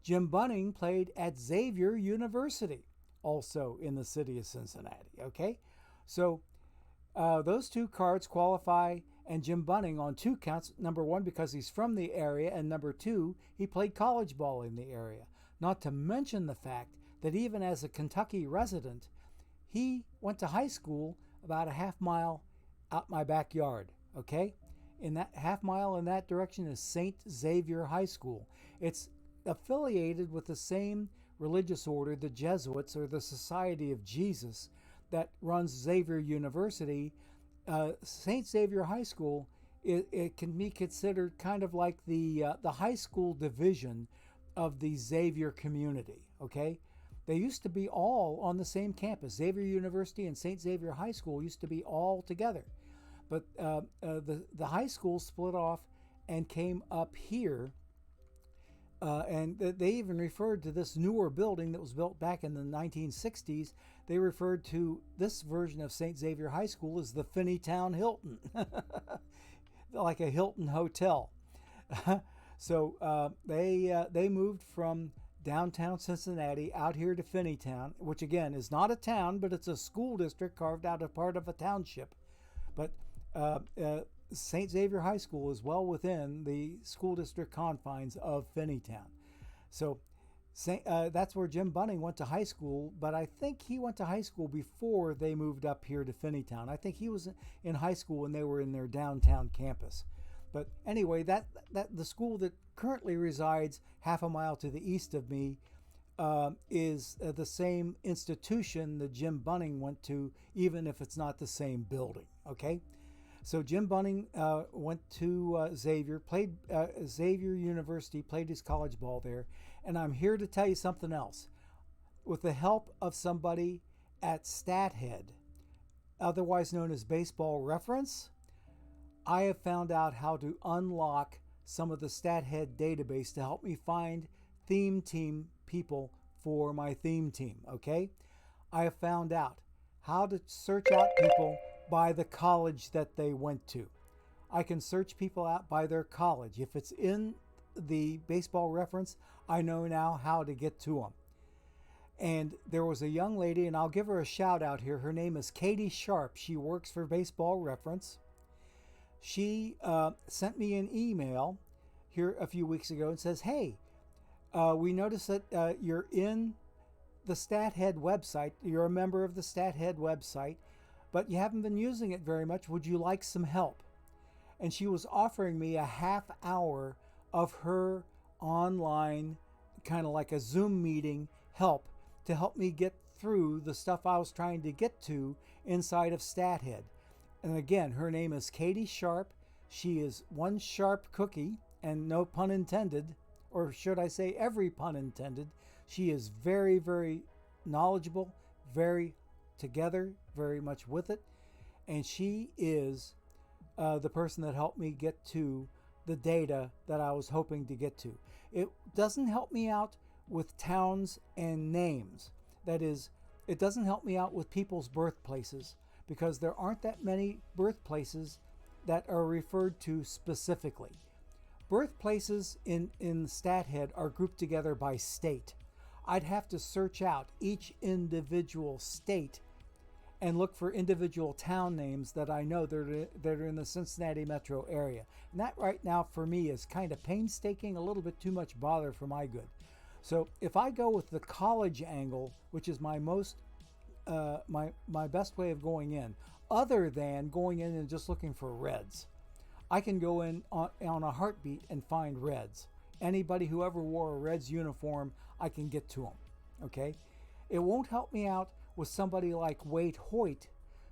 Jim Bunning played at Xavier University, also in the city of Cincinnati. Okay, so those 2 cards qualify, and Jim Bunning on 2 counts. Number 1, because he's from the area, and number 2, he played college ball in the area. Not to mention the fact that even as a Kentucky resident, he went to high school about a half mile out my backyard. Okay, in that half mile in that direction is St. Xavier High School. It's affiliated with the same religious order, the Jesuits, or the Society of Jesus, that runs Xavier University. St. Xavier High School, it can be considered kind of like the high school division of the Xavier community. Okay, they used to be all on the same campus. Xavier University and St. Xavier High School used to be all together, but the high school split off and came up here. And they even referred to this newer building that was built back in the 1960s. They referred to this version of St. Xavier High School as the Finneytown Hilton, like a Hilton hotel. So they moved from downtown Cincinnati out here to Finneytown, which again is not a town, but it's a school district carved out of part of a township. But St. Xavier High School is well within the school district confines of Finneytown. So that's where Jim Bunning went to high school, but I think he went to high school before they moved up here to Finneytown. I think he was in high school when they were in their downtown campus. But anyway, that the school that currently resides half a mile to the east of me is the same institution that Jim Bunning went to, even if it's not the same building. Okay. So Jim Bunning went to Xavier, played Xavier University, played his college ball there. And I'm here to tell you something else. With the help of somebody at StatHead, otherwise known as Baseball Reference, I have found out how to unlock some of the StatHead database to help me find theme team people for my theme team, okay? I have found out how to search out people by the college that they went to. I can search people out by their college. If it's in the Baseball Reference, I know now how to get to them. And there was a young lady, and I'll give her a shout out here. Her name is Katie Sharp. She works for Baseball Reference. She sent me an email here a few weeks ago and says, hey, we noticed that you're in the StatHead website. You're a member of the StatHead website, but you haven't been using it very much. Would you like some help? And she was offering me a half hour of her online, kind of like a Zoom meeting, help to help me get through the stuff I was trying to get to inside of StatHead. And again, her name is Katie Sharp. She is one sharp cookie, and no pun intended, or should I say every pun intended. She is very, very knowledgeable, very together, very much with it. And she is the person that helped me get to the data that I was hoping to get to. It doesn't help me out with towns and names. That is, it doesn't help me out with people's birthplaces, because there aren't that many birthplaces that are referred to specifically. Birthplaces in StatHead are grouped together by state. I'd have to search out each individual state and look for individual town names that I know that are in the Cincinnati metro area. And that right now for me is kind of painstaking, a little bit too much bother for my good. So if I go with the college angle, which is my most my best way of going in, other than going in and just looking for Reds, I can go in on a heartbeat and find Reds. Anybody who ever wore a Reds uniform, I can get to them. Okay, it won't help me out was somebody like Wade Hoyt,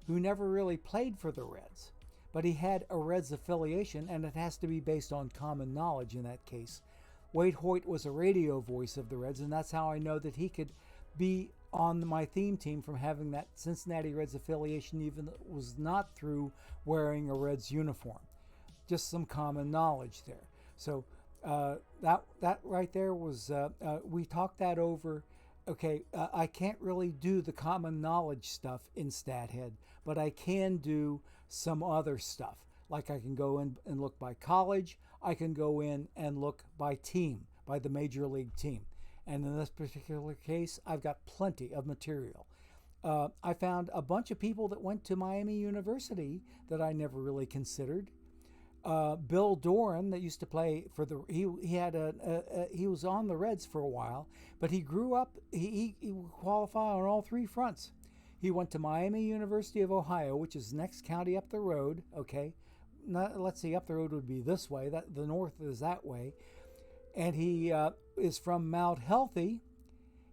who never really played for the Reds, but he had a Reds affiliation, and it has to be based on common knowledge in that case. Wade Hoyt was a radio voice of the Reds, and that's how I know that he could be on my theme team from having that Cincinnati Reds affiliation, even though it was not through wearing a Reds uniform. Just some common knowledge there. So that right there was, we talked that over. Okay, I can't really do the common knowledge stuff in StatHead, but I can do some other stuff. Like I can go in and look by college. I can go in and look by team, by the major league team. And in this particular case, I've got plenty of material. I found a bunch of people that went to Miami University that I never really considered. Bill Doran, that used to play for the, he was on the Reds for a while, but he grew up, he qualified on all three fronts. He went to Miami University of Ohio, which is next county up the road. Okay, let's see, up the road would be this way. That the north is that way, and he is from Mount Healthy.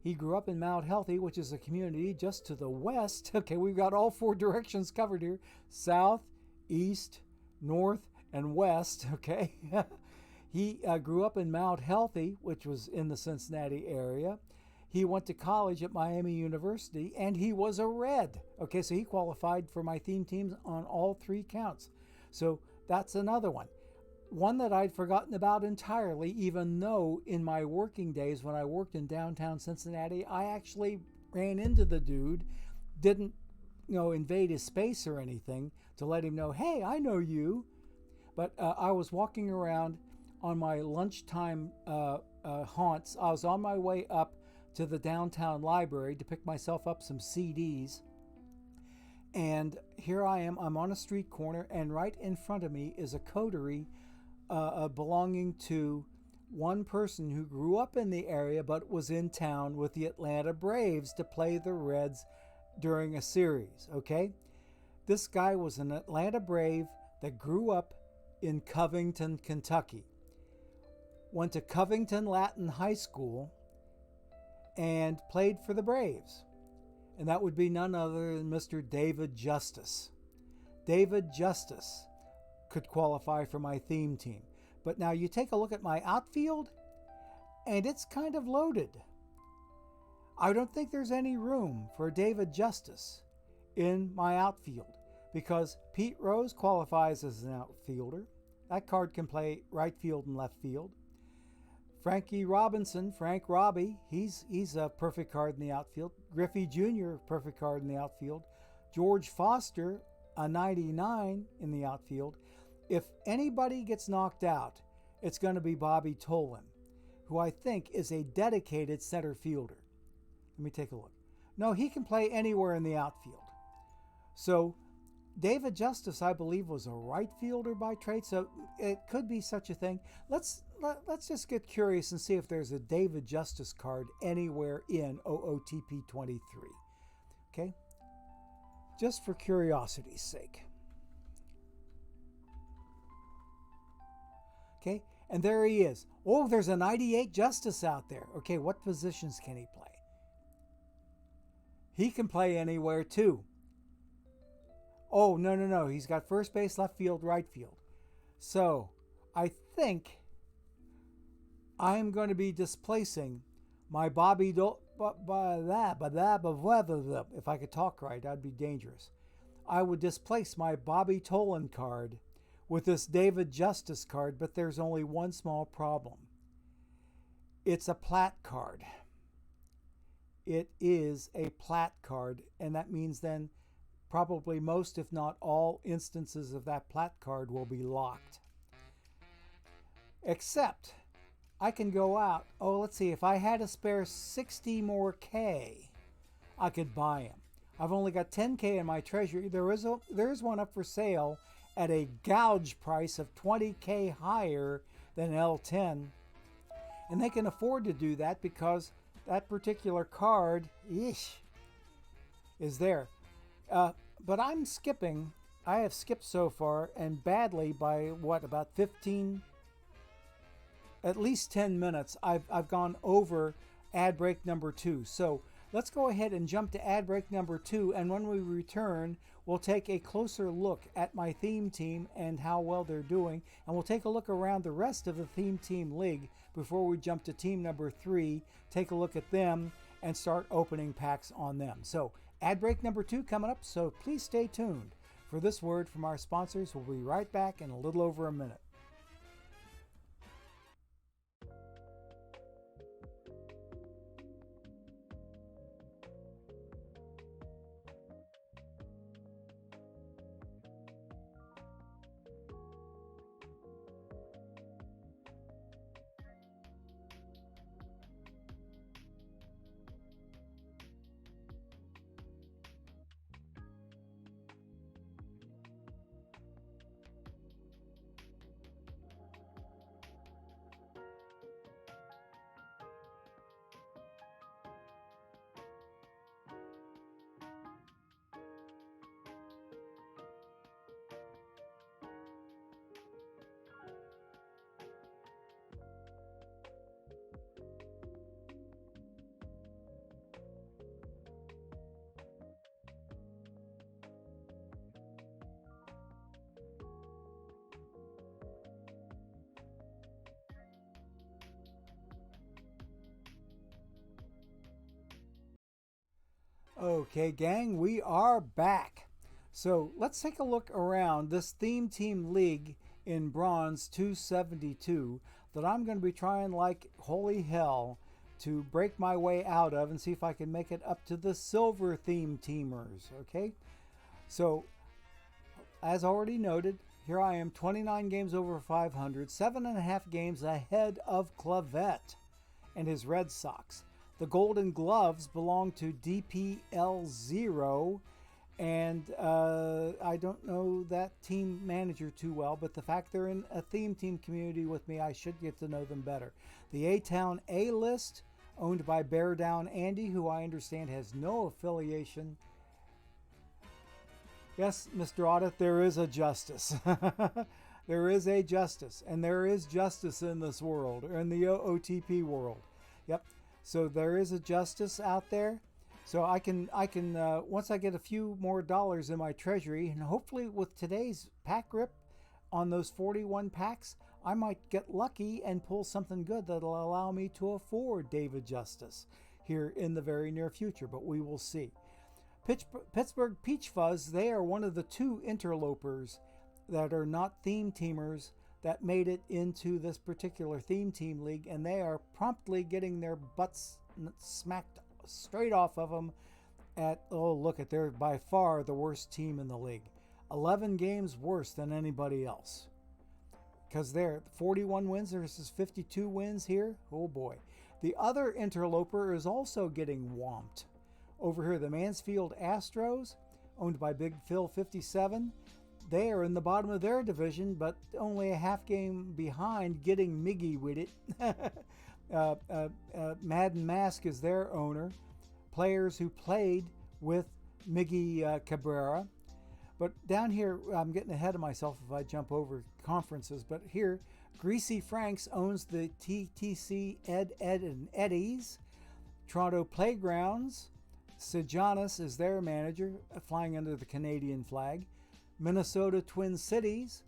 He grew up in Mount Healthy, which is a community just to the west. Okay, we've got all four directions covered here: south, east, north, and west. Okay, he grew up in Mount Healthy, which was in the Cincinnati area. He went to college at Miami University, and he was a Red. Okay, so he qualified for my theme teams on all three counts. So that's another one. One that I'd forgotten about entirely, even though in my working days when I worked in downtown Cincinnati, I actually ran into the dude, didn't invade his space or anything to let him know, hey, I know you. But I was walking around on my lunchtime haunts. I was on my way up to the downtown library to pick myself up some CDs. And here I am, I'm on a street corner, and right in front of me is a coterie belonging to one person who grew up in the area but was in town with the Atlanta Braves to play the Reds during a series, okay? This guy was an Atlanta Brave that grew up in Covington, Kentucky. Went to Covington Latin High School and played for the Braves. And that would be none other than Mr. David Justice. David Justice could qualify for my theme team. But now you take a look at my outfield, and it's kind of loaded. I don't think there's any room for David Justice in my outfield because Pete Rose qualifies as an outfielder. That card can play right field and left field. Frankie Robinson, Frank Robbie, he's a perfect card in the outfield. Griffey Jr., perfect card in the outfield. George Foster, a 99 in the outfield. If anybody gets knocked out, it's going to be Bobby Tolan, who I think is a dedicated center fielder. Let me take a look. No, he can play anywhere in the outfield. So David Justice, I believe, was a right fielder by trade, so it could be such a thing. Let's just get curious and see if there's a David Justice card anywhere in OOTP23. Okay? Just for curiosity's sake. Okay? And there he is. Oh, there's a 98 Justice out there. Okay, what positions can he play? He can play anywhere too. Oh, no. He's got first base, left field, right field. So, I think I'm going to be displacing my if I could talk right, that'd be dangerous. I would displace my Bobby Tolan card with this David Justice card, but there's only one small problem. It's a plat card. It is a plat card, and that means then probably most, if not all, instances of that plat card will be locked. Except I can go out. Oh, let's see. If I had a spare 60 more K, I could buy him. I've only got 10K in my treasury. There is one up for sale at a gouge price of 20K higher than L10. And they can afford to do that because that particular card is there. But I'm skipping. I have skipped so far, and badly by about 15, at least 10 minutes. I've gone over ad break number 2. So let's go ahead and jump to ad break number 2, and when we return, we'll take a closer look at my theme team and how well they're doing, and we'll take a look around the rest of the theme team league before we jump to team number 3, take a look at them, and start opening packs on them. So ad break number 2 coming up, so please stay tuned. For this word from our sponsors, we'll be right back in a little over a minute. Okay, gang, we are back. So let's take a look around this theme team league in bronze 272 that I'm going to be trying like holy hell to break my way out of and see if I can make it up to the silver theme teamers. Okay, so as already noted, here I am 29 games over 500, 7.5 games ahead of Clavette and his Red Sox. The Golden Gloves belong to DPL0, and I don't know that team manager too well, but the fact they're in a theme team community with me, I should get to know them better. The A-Town A-List, owned by Bear Down Andy, who I understand has no affiliation. Yes, Mr. Audit, there is a justice. There is a justice, and there is justice in this world, or in the OOTP world. Yep. So there is a justice out there. So I can once I get a few more dollars in my treasury, and hopefully with today's pack rip on those 41 packs, I might get lucky and pull something good that'll allow me to afford David Justice here in the very near future, but we will see. Pittsburgh Peach Fuzz, they are one of the 2 interlopers that are not theme teamers that made it into this particular theme team league, and they are promptly getting their butts smacked straight off of them at, oh, look at, they're by far the worst team in the league. 11 games worse than anybody else. Because they're 41 wins versus 52 wins here. Oh boy. The other interloper is also getting whomped. Over here, the Mansfield Astros, owned by Big Phil 57, they are in the bottom of their division, but only a half game behind, getting Miggy with it. Madden Mask is their owner. Players who played with Miggy Cabrera. But down here, I'm getting ahead of myself if I jump over conferences. But here, Greasy Franks owns the TTC Ed and Eddie's. Toronto Playgrounds, Sejanus is their manager, flying under the Canadian flag. Minnesota Twin Cities,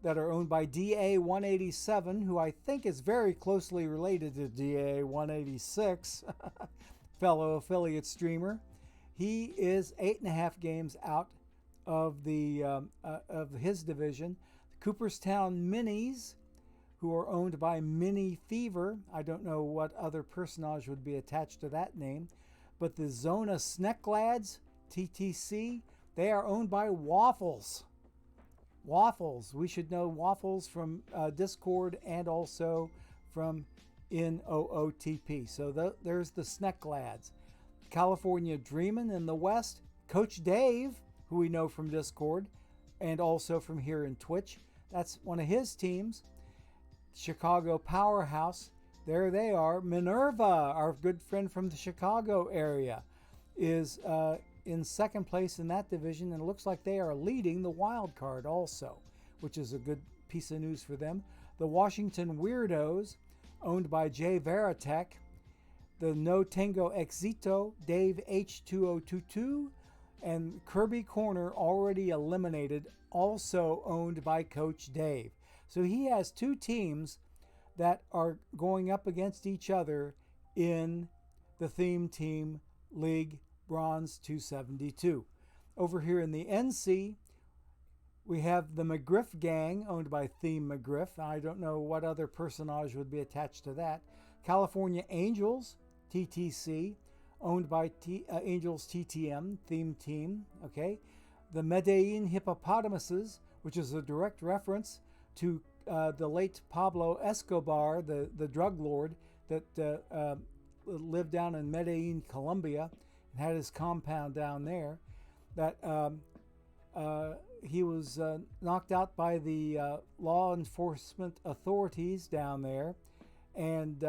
that are owned by DA187, who I think is very closely related to DA186, fellow affiliate streamer. He is 8.5 games out of his division. The Cooperstown Minis, who are owned by Mini Fever. I don't know what other personage would be attached to that name, but the Zona Snecklads, TTC, they are owned by Waffles. Waffles. We should know Waffles from Discord and also from in OOTP. So there's the Snecklads. California Dreamin' in the West. Coach Dave, who we know from Discord and also from here in Twitch. That's one of his teams. Chicago Powerhouse. There they are. Minerva, our good friend from the Chicago area, is in second place in that division, and it looks like they are leading the wild card also, which is a good piece of news for them. The Washington Weirdos, owned by Jay Veritek, the No Tengo Exito, Dave H2022, and Kirby Corner already eliminated, also owned by Coach Dave. So he has two teams that are going up against each other in the Theme Team League Bronze 272. Over here in the NC, we have the McGriff Gang, owned by Theme McGriff. I don't know what other personage would be attached to that. California Angels, TTC, owned by Angels TTM, Theme Team. Okay. The Medellin Hippopotamuses, which is a direct reference to the late Pablo Escobar, the drug lord that lived down in Medellin, Colombia, and had his compound down there. That he was knocked out by the law enforcement authorities down there, and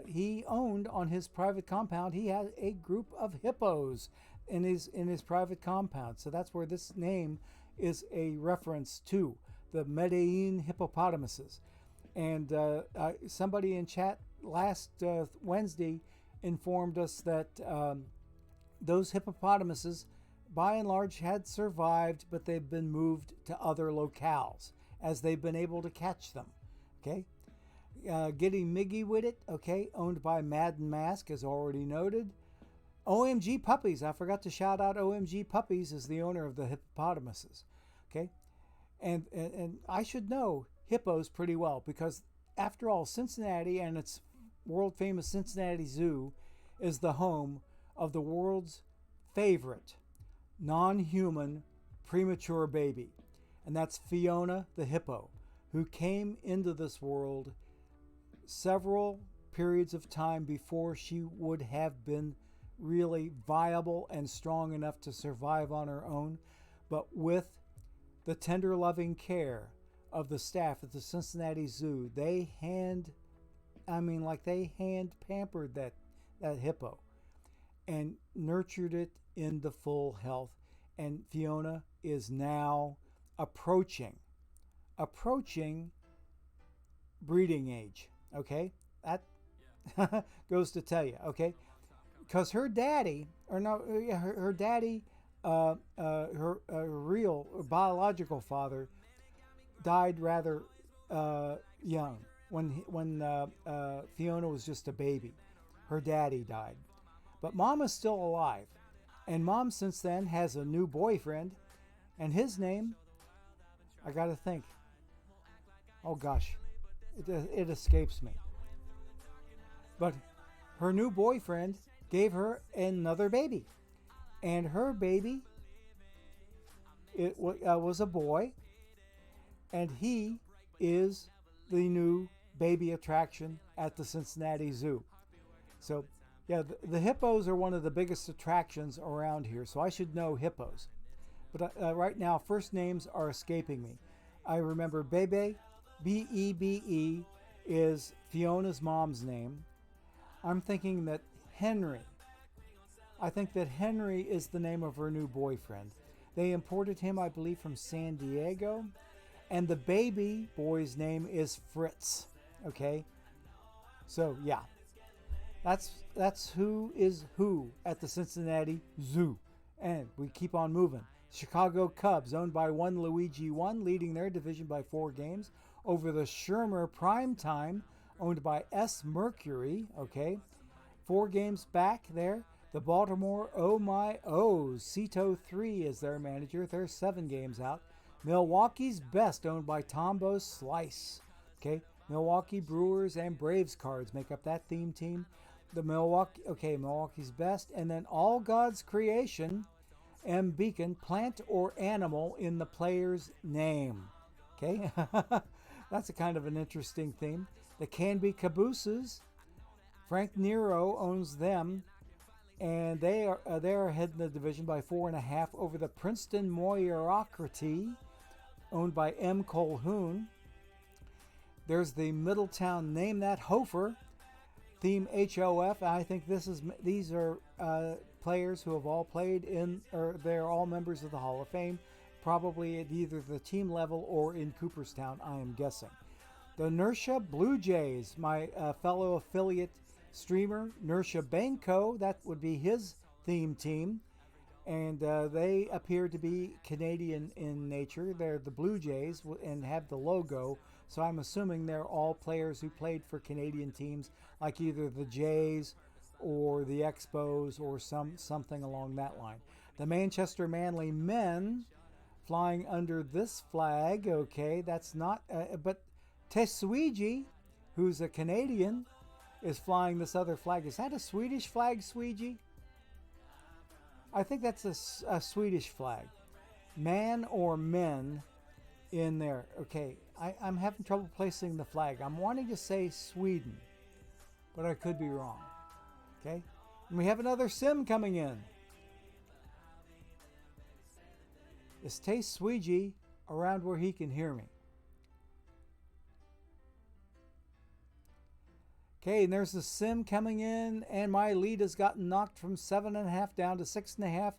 he owned on his private compound. He had a group of hippos in his private compound. So that's where this name is a reference to the Medellin hippopotamuses. And somebody in chat last Wednesday informed us that those hippopotamuses, by and large, had survived, but they've been moved to other locales as they've been able to catch them. Okay, getting Miggy with it. Okay, owned by Madden Mask, as already noted. OMG Puppies. I forgot to shout out OMG Puppies is the owner of the hippopotamuses. Okay, and I should know hippos pretty well because, after all, Cincinnati and its world famous Cincinnati Zoo is the home of the world's favorite non-human premature baby, and that's Fiona the hippo, who came into this world several periods of time before she would have been really viable and strong enough to survive on her own. But with the tender loving care of the staff at the Cincinnati Zoo, they hand pampered that hippo and nurtured it into full health. And Fiona is now approaching breeding age. Okay, that goes to tell you. Okay, because her daddy, her daddy, her real biological father died rather young when Fiona was just a baby. Her daddy died. But Mom is still alive. And Mom, since then, has a new boyfriend. And his name, I got to think. Oh, gosh. It escapes me. But her new boyfriend gave her another baby. And her baby, it was a boy. And he is the new baby attraction at the Cincinnati Zoo. So, yeah, the hippos are one of the biggest attractions around here, so I should know hippos. But right now, first names are escaping me. I remember Bebe, B-E-B-E, is Fiona's mom's name. I'm thinking that Henry. I think that Henry is the name of her new boyfriend. They imported him, I believe, from San Diego. And the baby boy's name is Fritz. Okay? So, yeah. That's who is who at the Cincinnati Zoo. And we keep on moving. Chicago Cubs, owned by one Luigi One, leading their division by 4 games over the Shermer Primetime, owned by S. Mercury. Okay, 4 games back there. The Baltimore Oh My O's, Cito 3 is their manager. They're 7 games out. Milwaukee's Best, owned by Tombo Slice. Okay, Milwaukee Brewers and Braves cards make up that theme team. The Milwaukee's Best, and then All God's Creation, M. Beacon, plant or animal in the player's name. Okay, that's a kind of an interesting theme. The Canby Cabooses, Frank Nero owns them, and they are ahead in the division by 4.5 over the Princeton Moirocracy, owned by M. Colhoun. There's the Middletown Name That Hofer, theme HOF. I think these are players who have all played in, or they're all members of the Hall of Fame, probably at either the team level or in Cooperstown, I am guessing. The Inertia Blue Jays, my fellow affiliate streamer Nersha Banco. That would be his theme team. And they appear to be Canadian in nature. They're the Blue Jays and have the logo. So I'm assuming they're all players who played for Canadian teams, like either the Jays or the Expos or something along that line. The Manchester Manly men flying under this flag. Okay, that's not... but Tessuigi, who's a Canadian, is flying this other flag. Is that a Swedish flag, Sweegie? I think that's a Swedish flag. Man or men in there. Okay, I'm having trouble placing the flag. I'm wanting to say Sweden, but I could be wrong. Okay, and we have another sim coming in. Is Tessuigi around where he can hear me? Okay, and there's the sim coming in, and my lead has gotten knocked from 7.5 down to 6.5.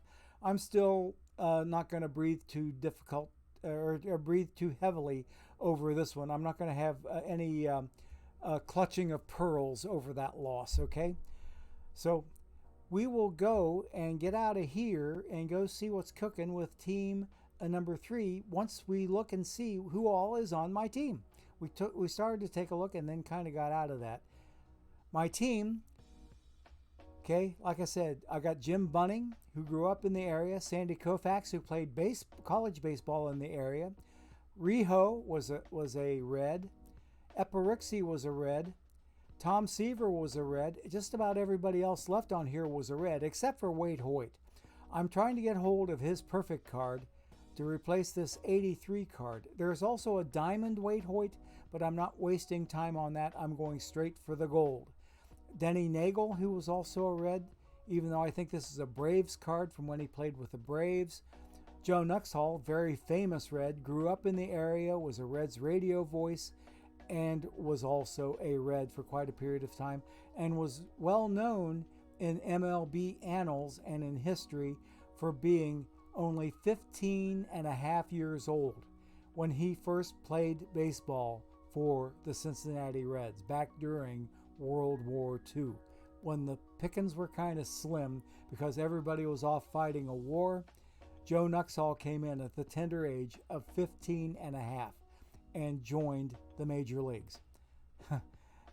I'm still not going to breathe too difficult or breathe too heavily over this one. I'm not going to have any clutching of pearls over that loss, okay? So we will go and get out of here and go see what's cooking with team number 3 once we look and see who all is on my team. We started to take a look and then kind of got out of that. My team, okay, like I said, I got Jim Bunning, who grew up in the area, Sandy Koufax, who played college baseball in the area, Riho was a Red, Eparixi was a Red, Tom Seaver was a Red. Just about everybody else left on here was a Red, except for Wade Hoyt. I'm trying to get hold of his perfect card to replace this 83 card. There's also a Diamond Wade Hoyt, but I'm not wasting time on that. I'm going straight for the gold. Denny Nagel, who was also a Red, even though I think this is a Braves card from when he played with the Braves. Joe Nuxhall, very famous Red, grew up in the area, was a Reds radio voice, and was also a Red for quite a period of time, and was well known in MLB annals and in history for being only 15 and a half years old when he first played baseball for the Cincinnati Reds back during World War II, when the pickings were kind of slim because everybody was off fighting a war. Joe Nuxhall came in at the tender age of 15 and a half and joined the major leagues.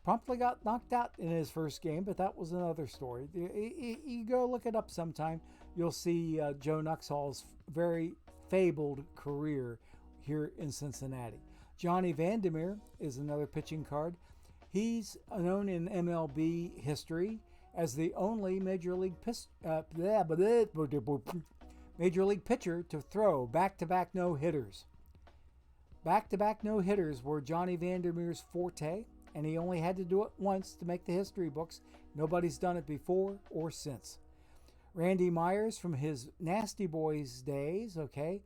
Promptly got knocked out in his first game, but that was another story. You go look it up sometime. You'll see Joe Nuxhall's very fabled career here in Cincinnati. Johnny Vandermeer is another pitching card. He's known in MLB history as the only major league pitcher to throw back-to-back no-hitters. Back-to-back no-hitters were Johnny Vandermeer's forte, and he only had to do it once to make the history books. Nobody's done it before or since. Randy Myers from his Nasty Boys days, okay?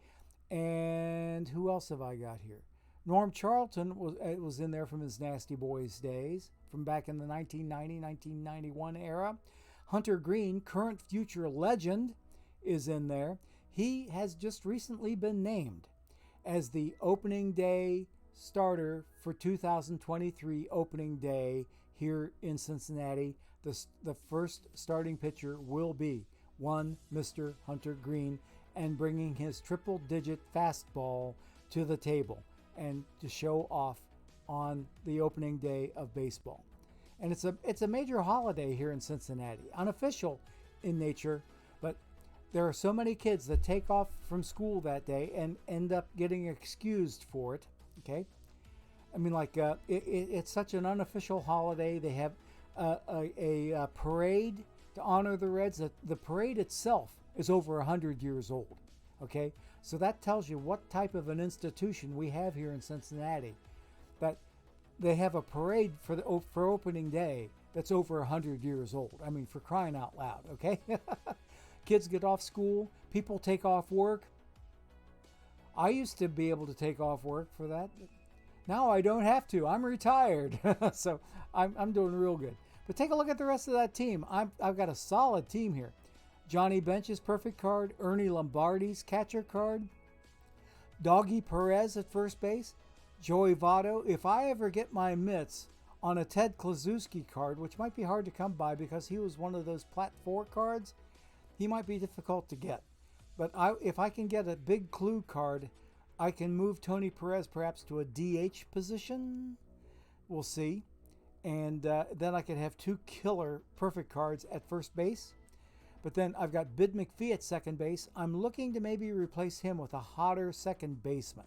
And who else have I got here? Norm Charlton was in there from his Nasty Boys days, from back in the 1990-1991 era. Hunter Green, current future legend, is in there. He has just recently been named as the opening day starter for 2023 opening day here in Cincinnati. The first starting pitcher will be one Mr. Hunter Green, and bringing his triple-digit fastball to the table and to show off on the opening day of baseball. And it's a major holiday here in Cincinnati, unofficial in nature, but there are so many kids that take off from school that day and end up getting excused for it, okay? I mean, like, it's such an unofficial holiday. They have a parade to honor the Reds. The parade itself is over 100 years old, okay? So that tells you what type of an institution we have here in Cincinnati, that they have a parade for opening day that's over 100 years old. I mean, for crying out loud, okay? Kids get off school, people take off work. I used to be able to take off work for that. Now I don't have to. I'm retired, so I'm doing real good. But take a look at the rest of that team. I've got a solid team here. Johnny Bench's perfect card, Ernie Lombardi's catcher card, Doggy Perez at first base, Joey Votto. If I ever get my mitts on a Ted Kluszewski card, which might be hard to come by because he was one of those Plat 4 cards. He might be difficult to get. But if I can get a big clue card, I can move Tony Perez perhaps to a DH position. We'll see. And then I could have 2 killer perfect cards at first base. But then I've got Bid McPhee at second base. I'm looking to maybe replace him with a hotter second baseman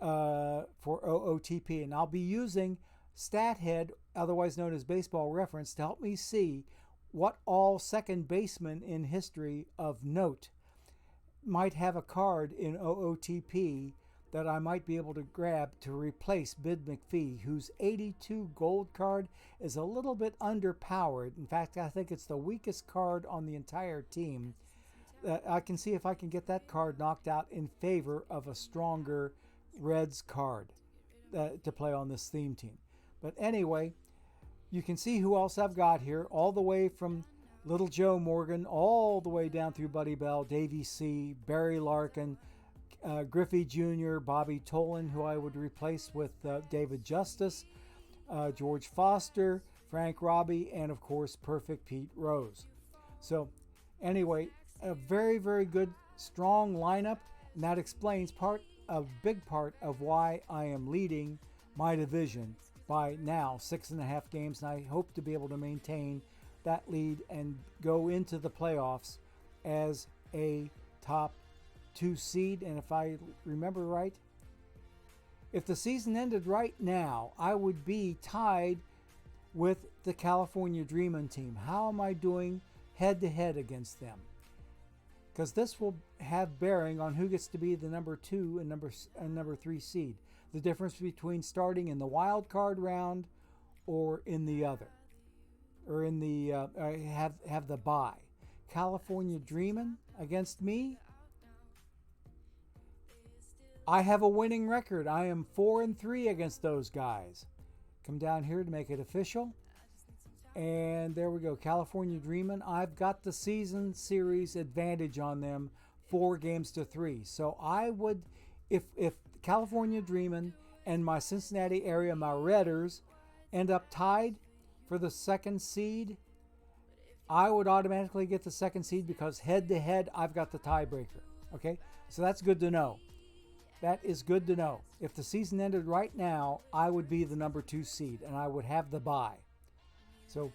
for OOTP. And I'll be using StatHead, otherwise known as Baseball Reference, to help me see what all second basemen in history of note might have a card in OOTP that I might be able to grab to replace Bid McPhee, whose 82 gold card is a little bit underpowered. In fact, I think it's the weakest card on the entire team. I can see if I can get that card knocked out in favor of a stronger Reds card to play on this theme team. But anyway, you can see who else I've got here, all the way from Little Joe Morgan, all the way down through Buddy Bell, Davey C., Barry Larkin, Griffey Jr., Bobby Tolan, who I would replace with David Justice, George Foster, Frank Robbie, and of course, Perfect Pete Rose. So anyway, a very, very good, strong lineup, and that explains a big part of why I am leading my division by now 6.5 games, and I hope to be able to maintain that lead and go into the playoffs as a top 2 seed. And if I remember right, if the season ended right now, I would be tied with the California Dreamin' team. How am I doing head to head against them? Because this will have bearing on who gets to be the number 2 and number 3 seed. The difference between starting in the wild card round or in the other, or in the have the bye. California Dreamin' against me. I have a winning record. I am 4-3 against those guys. Come down here to make it official. And there we go. California Dreamin'. I've got the season series advantage on them, 4-3. So I would, if California Dreamin' and my Cincinnati area, my Redders, end up tied for the 2nd seed, I would automatically get the 2nd seed because head to head, I've got the tiebreaker. Okay? So that's good to know. That is good to know. If the season ended right now, I would be the number 2 seed and I would have the bye. So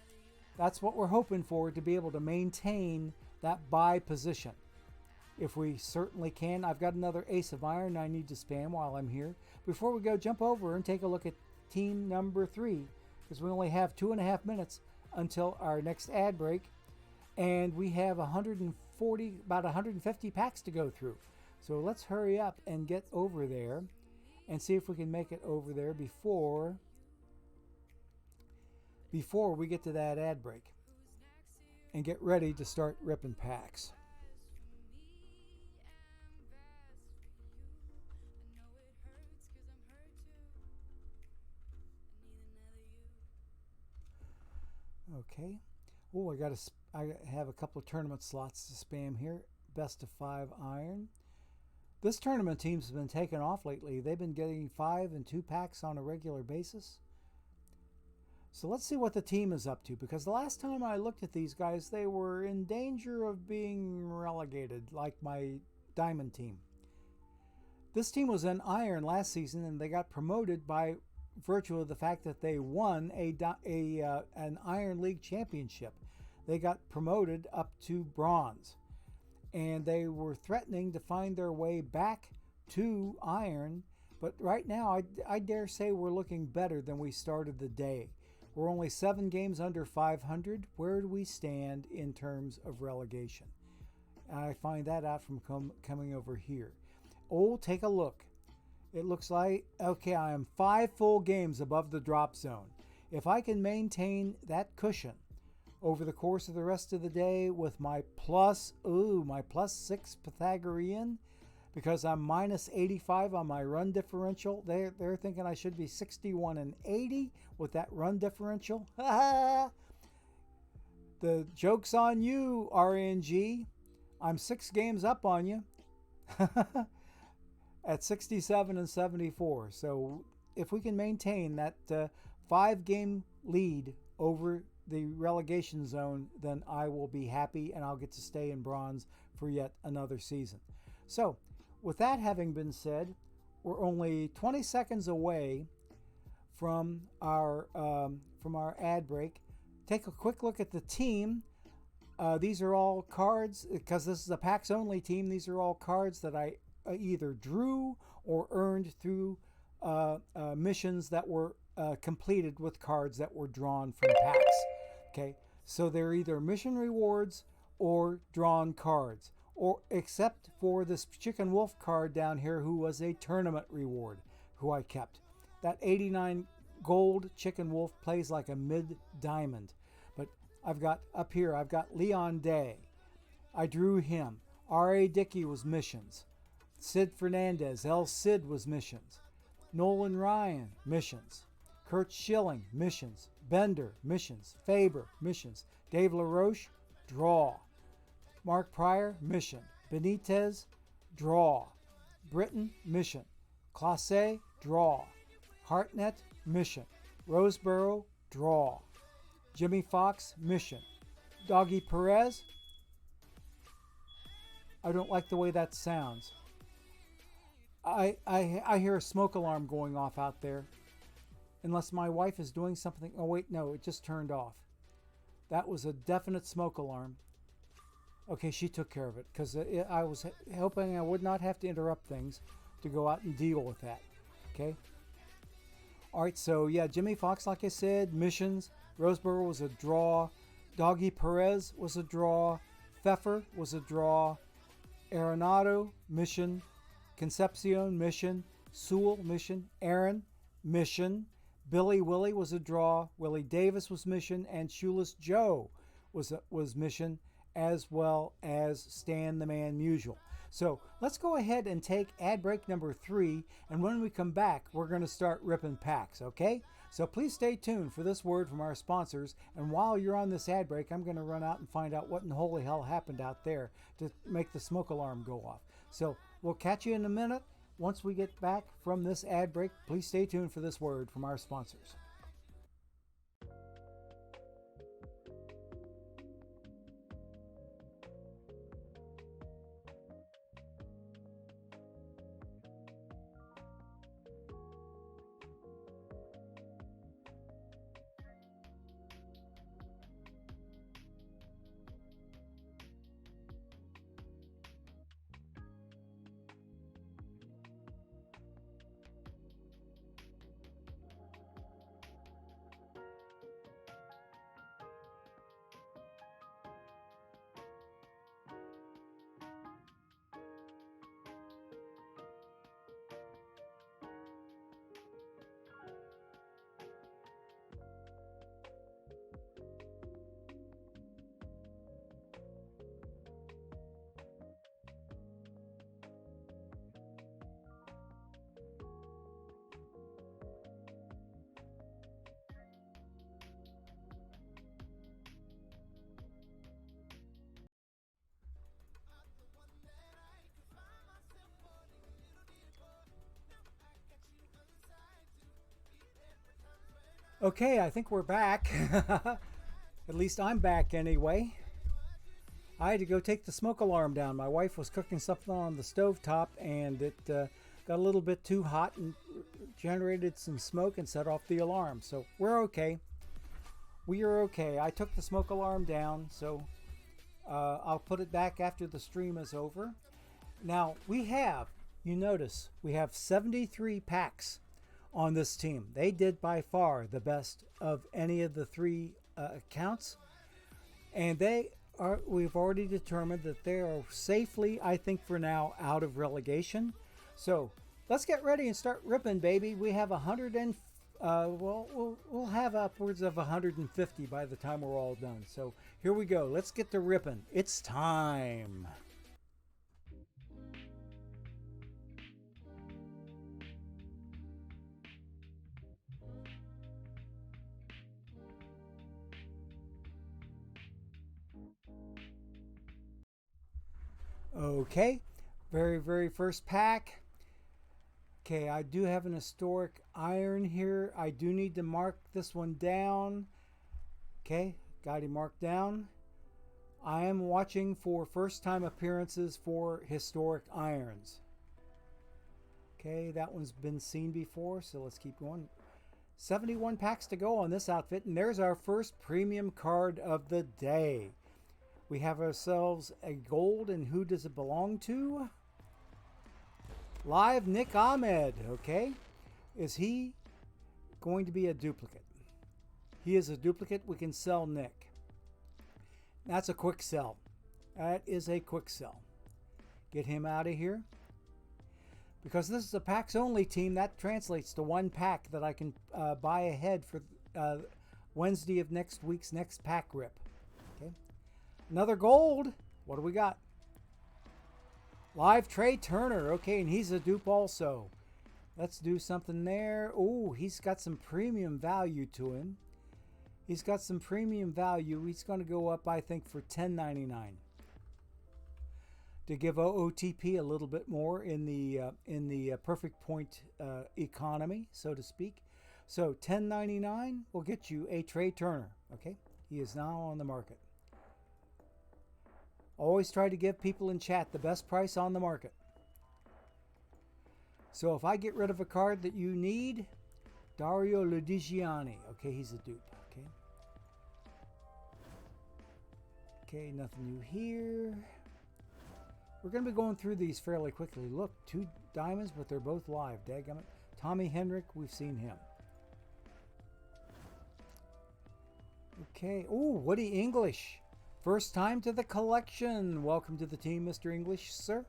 that's what we're hoping for, to be able to maintain that bye position. If we certainly can. I've got another Ace of Iron I need to spam while I'm here. Before we go, jump over and take a look at team number 3, because we only have 2.5 minutes until our next ad break, and we have about 150 packs to go through. So let's hurry up and get over there and see if we can make it over there before we get to that ad break and get ready to start ripping packs. Okay. Oh, I have a couple of tournament slots to spam here. Best of 5 iron. This tournament team's been taking off lately. They've been getting 5 and 2 packs on a regular basis. So let's see what the team is up to, because the last time I looked at these guys, they were in danger of being relegated, like my diamond team. This team was in iron last season, and they got promoted by virtue of the fact that they won an Iron League championship. They got promoted up to bronze, and they were threatening to find their way back to iron. But right now, I dare say we're looking better than we started the day. We're only 7 games under 500. Where do we stand in terms of relegation? I find that out from coming over here. Oh, take a look. It looks like, okay, I am 5 full games above the drop zone. If I can maintain that cushion over the course of the rest of the day with my plus 6 Pythagorean, because I'm minus 85 on my run differential. They're thinking I should be 61 and 80 with that run differential. The joke's on you, RNG. I'm 6 games up on you at 67 and 74. So if we can maintain that 5-game lead over the relegation zone, then I will be happy and I'll get to stay in bronze for yet another season. So, with that having been said, we're only 20 seconds away from our ad break. Take a quick look at the team. These are all cards, because this is a packs only team. These are all cards that I either drew or earned through missions that were completed with cards that were drawn from packs. Okay, so they're either mission rewards or drawn cards, or except for this Chicken Wolf card down here, who was a tournament reward, who I kept. That 89 gold Chicken Wolf plays like a mid-diamond. But I've got up here, I've got Leon Day. I drew him. R.A. Dickey was missions. Sid Fernandez, El Cid was missions. Nolan Ryan, missions. Kurt Schilling, missions. Bender, missions. Faber, missions. Dave LaRoche, draw. Mark Pryor, mission. Benitez, draw. Britton, mission. Classe, draw. Hartnett, mission. Roseborough, draw. Jimmy Fox, mission. Doggy Perez, I don't like the way that sounds. I hear a smoke alarm going off out there. Unless my wife is doing something. Oh, wait, no, it just turned off. That was a definite smoke alarm. Okay, she took care of it, because I was hoping I would not have to interrupt things to go out and deal with that. Okay? All right, so yeah, Jimmy Fox, like I said, missions. Roseborough was a draw. Doggy Perez was a draw. Pfeffer was a draw. Arenado, mission. Concepcion, mission. Sewell, mission. Aaron, mission. Billy Willie was a draw. Willie Davis was mission. And Shoeless Joe was mission, as well as Stan the Man Musial. So let's go ahead and take ad break number 3, and when we come back, we're going to start ripping packs, okay? So please stay tuned for this word from our sponsors, and while you're on this ad break, I'm going to run out and find out what in holy hell happened out there to make the smoke alarm go off. So we'll catch you in a minute. Once we get back from this ad break, please stay tuned for this word from our sponsors. Okay, I think we're back. At least I'm back anyway. I had to go take the smoke alarm down. My wife was cooking something on the stovetop, and it got a little bit too hot and generated some smoke and set off the alarm. So we're okay. We are okay. I took the smoke alarm down, so I'll put it back after the stream is over. Now, we have, you notice, we have 73 packs on this team. They did by far the best of any of the 3 accounts, and we've already determined that they are safely, I think for now, out of relegation. So let's get ready and start ripping, baby. We have we'll have upwards of 150 by the time we're all done. So here we go. Let's get to ripping. It's time. Okay, very first pack Okay, I do have an historic iron here. I do need to mark this one down. Okay, got him marked down. I am watching for first time appearances for historic irons. Okay, that one's been seen before, so let's keep going. 71 packs to go on this outfit, and there's our first premium card of the day. We have ourselves a gold, and who does it belong to? Live Nick Ahmed, okay? Is he going to be a duplicate? He is a duplicate. We can sell Nick. That's a quick sell. That is a quick sell. Get him out of here. Because this is a packs only team, that translates to one pack that I can buy ahead for Wednesday of next week's next pack rip. Okay. Another gold. What do we got? Live Trey Turner. Okay, and he's a dupe also. Let's do something there. Oh, he's got some premium value to him. He's got some premium value. He's going to go up, I think, for $10.99. To give OOTP a little bit more in the perfect point economy, so to speak. So $10.99 will get you a Trey Turner. Okay, he is now on the market. Always try to give people in chat the best price on the market. So if I get rid of a card that you need, Dario Lodigiani. Okay, he's a dupe. Okay. Okay, nothing new here. We're going to be going through these fairly quickly. Look, 2 diamonds, but they're both live. Dadgummit. Tommy Henrik, we've seen him. Okay. Oh, Woody English. First time to the collection. Welcome to the team, Mr. English, sir.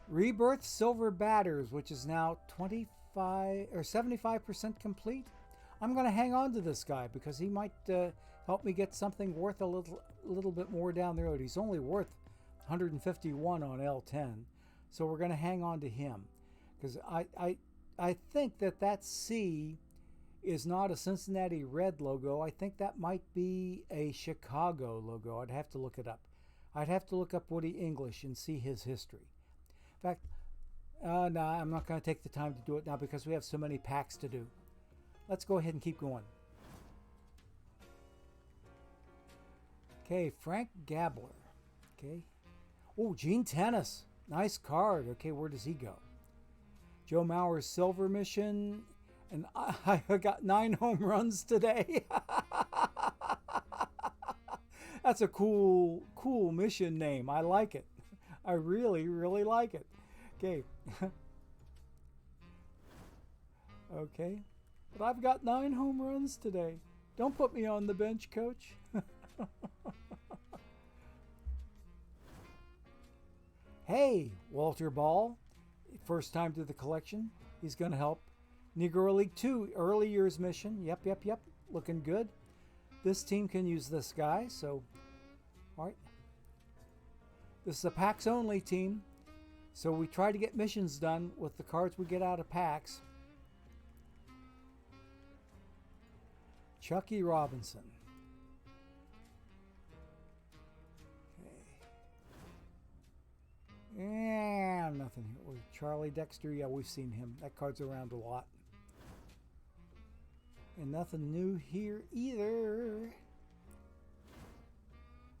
Rebirth Silver Batters, which is now 25 or 75% complete. I'm going to hang on to this guy because he might help me get something worth a little bit more down the road. He's only worth 151 on L10, so we're going to hang on to him because I think that C is not a Cincinnati Red logo. I think that might be a Chicago logo. I'd have to look it up. I'd have to look up Woody English and see his history. In fact, no, I'm not going to take the time to do it now because we have so many packs to do. Let's go ahead and keep going. Okay, Frank Gabler. Okay. Oh, Gene Tennis. Nice card. Okay, where does he go? Joe Mauer's Silver Mission. And I got 9 home runs today. That's a cool mission name. I like it. I really, really like it. Okay. Okay. But I've got 9 home runs today. Don't put me on the bench, coach. Hey, Walter Ball. First time to the collection. He's going to help. Negro League 2 early years mission. Yep. Looking good. This team can use this guy. So, all right. This is a packs only team. So we try to get missions done with the cards we get out of packs. Chucky Robinson. Okay. Yeah, nothing here. Charlie Dexter, yeah, we've seen him. That card's around a lot. And nothing new here either.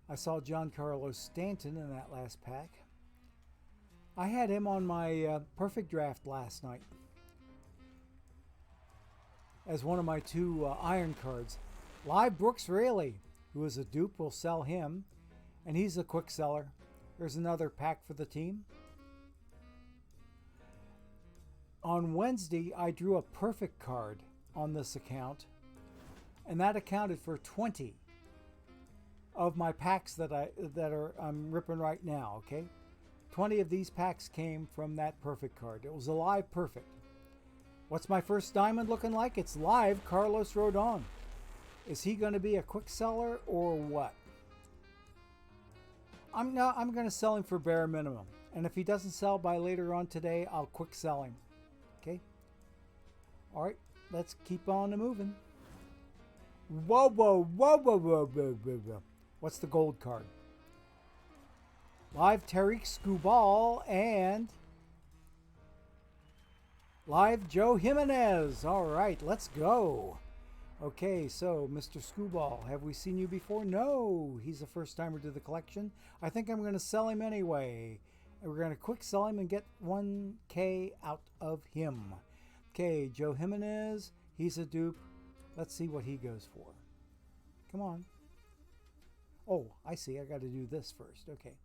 I saw Giancarlo Stanton in that last pack. I had him on my perfect draft last night as one of my 2 iron cards. Live Brooks Raley, who is a dupe, will sell him. And he's a quick seller. There's another pack for the team. On Wednesday, I drew a perfect card on this account. And that accounted for 20 of my packs that I'm ripping right now, okay? 20 of these packs came from that perfect card. It was a live perfect. What's my first diamond looking like? It's live Carlos Rodon. Is he going to be a quick seller or what? I'm going to sell him for bare minimum. And if he doesn't sell by later on today, I'll quick sell him. Okay? All right, let's keep on moving. Whoa. What's the gold card? live Tariq Skubal, and live Joe Jimenez. All right, let's go. Okay, so Mr. Skubal, have we seen you before? No, he's a first timer to the collection. I think I'm going to sell him anyway. And we're going to quick sell him and get 1K out of him. Okay, Joe Jimenez, he's a dupe. Let's see what he goes for. Come on. Oh, I see. I got to do this first. Okay.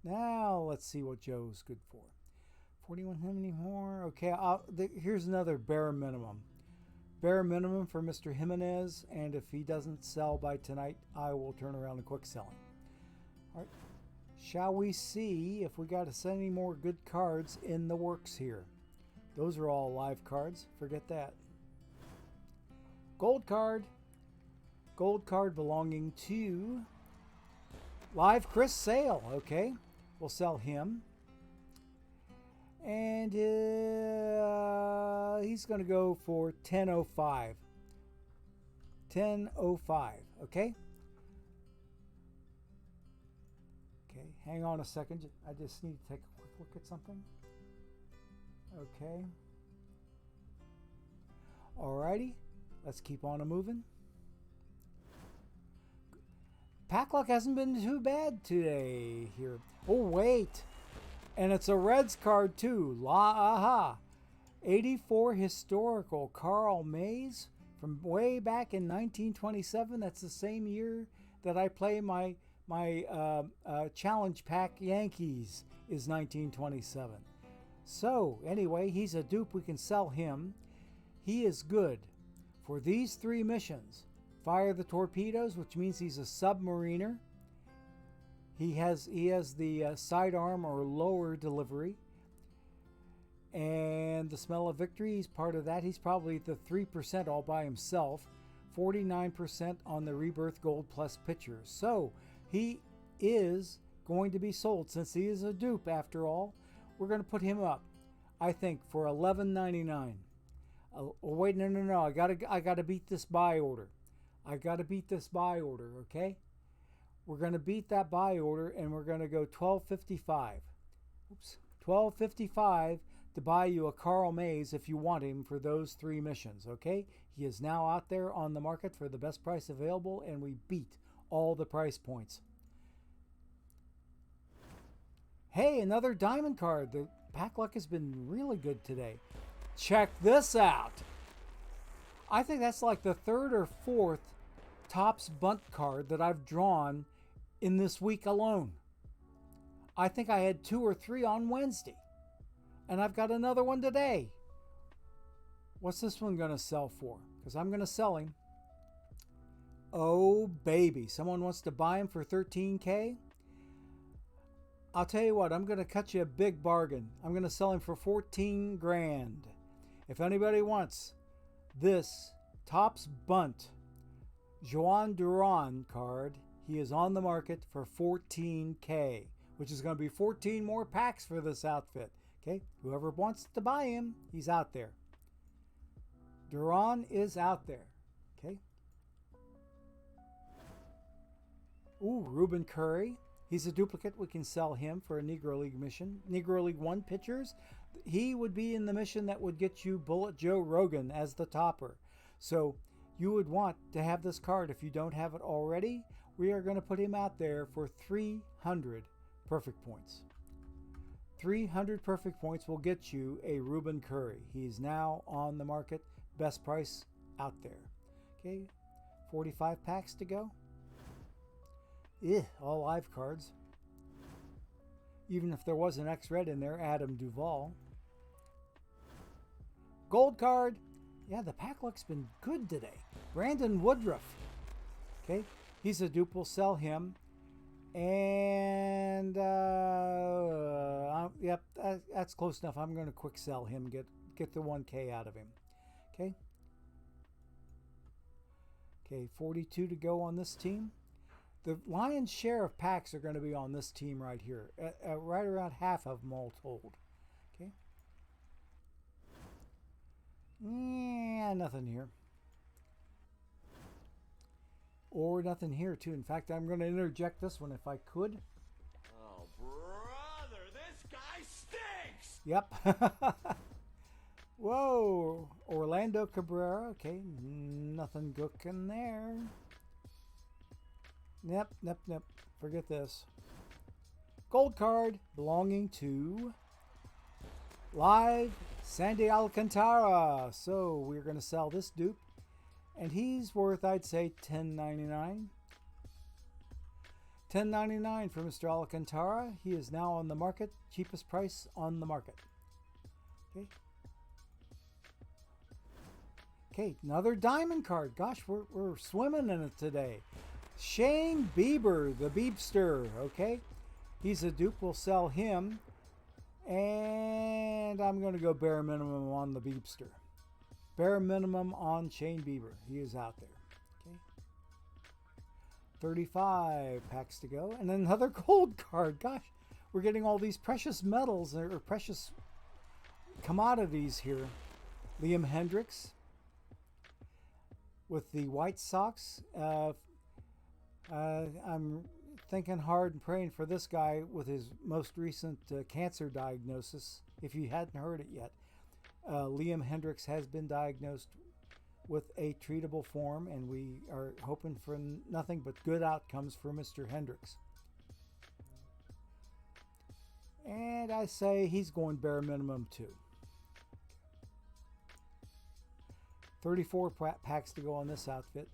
Now let's see what Joe's good for. 41 more. Okay, here's another bare minimum. Bare minimum for Mr. Jimenez, and if he doesn't sell by tonight, I will turn around and quick sell him. All right. Shall we see if we got any more good cards in the works here? Those are all live cards. Forget that. Gold card. Gold card belonging to live Chris Sale. Okay, we'll sell him. And he's going to go for 10.05. 10.05. Okay. Okay, hang on a second. I just need to take a quick look at something. Okay. Alrighty. Let's keep on moving. Pack luck hasn't been too bad today here. Oh, wait. And it's a Reds card too. Aha. 84 historical Carl Mays from way back in 1927. That's the same year that I play my challenge pack Yankees is 1927. So anyway, he's a dupe. We can sell him. He is good for these 3 missions. Fire the torpedoes, which means he's a submariner. He has the sidearm or lower delivery. And the smell of victory, he's part of that. He's probably the 3% all by himself. 49% on the Rebirth Gold Plus pitcher. So he is going to be sold since he is a dupe after all. We're going to put him up, I think, for $11.99. Oh, wait, no. I gotta beat this buy order. I gotta beat this buy order, okay? We're gonna beat that buy order and we're gonna go $12.55. Oops, $12.55 to buy you a Carl Mays if you want him for those 3 missions, okay? He is now out there on the market for the best price available, and we beat all the price points. Hey, another diamond card. The pack luck has been really good today. Check this out. I think that's like the 3rd or 4th Topps bunt card that I've drawn in this week alone. I think I had 2 or 3 on Wednesday. And I've got another one today. What's this one going to sell for? Because I'm going to sell him. Oh, baby. Someone wants to buy him for $13K? I'll tell you what. I'm going to cut you a big bargain. I'm going to sell him for $14 grand. If anybody wants this Topps bunt Joan Duran card, he is on the market for $14K, which is going to be 14 more packs for this outfit. Okay, whoever wants to buy him, he's out there. Duran is out there. Okay. Ooh, Ruben Curry. He's a duplicate. We can sell him for a Negro League mission. Negro League 1 pitchers. He would be in the mission that would get you Bullet Joe Rogan as the topper. So you would want to have this card if you don't have it already. We are going to put him out there for 300 perfect points. 300 perfect points will get you a Ruben Curry. He's now on the market. Best price out there. Okay, 45 packs to go. All live cards. Even if there was an X-Red in there, Adam Duvall. Gold card. Yeah, the pack luck's been good today. Brandon Woodruff. Okay, he's a dupe. We'll sell him. And yep, that's close enough. I'm going to quick sell him, get the 1K out of him. Okay. Okay, 42 to go on this team. The lion's share of packs are going to be on this team right here, right around half of them all told. Okay. Yeah, nothing here. Or nothing here, too. In fact, I'm going to interject this one if I could. Oh, Yep. Whoa. Orlando Cabrera. Okay. Nothing cooking there. Yep. Forget this. Gold card belonging to Live Sandy Alcantara. So we're going to sell this dupe. And he's worth, I'd say, $10.99. $10.99 for Mr. Alcantara. He is now on the market. Cheapest price on the market. Okay, another diamond card. Gosh, we're swimming in it today. Shane Bieber, the Beebster. Okay, he's a dupe. We'll sell him. And I'm going to go bare minimum on the Beebster. Bare minimum on Shane Bieber. He is out there. Okay. 35 packs to go. And then another gold card. Gosh, we're getting all these precious metals or precious commodities here. Liam Hendricks with the White Sox. I'm thinking hard and praying for this guy with his most recent cancer diagnosis, if you hadn't heard it yet. Liam Hendricks has been diagnosed with a treatable form, and we are hoping for nothing but good outcomes for Mr. Hendricks. And I say he's going bare minimum too. 34 packs to go on this outfit.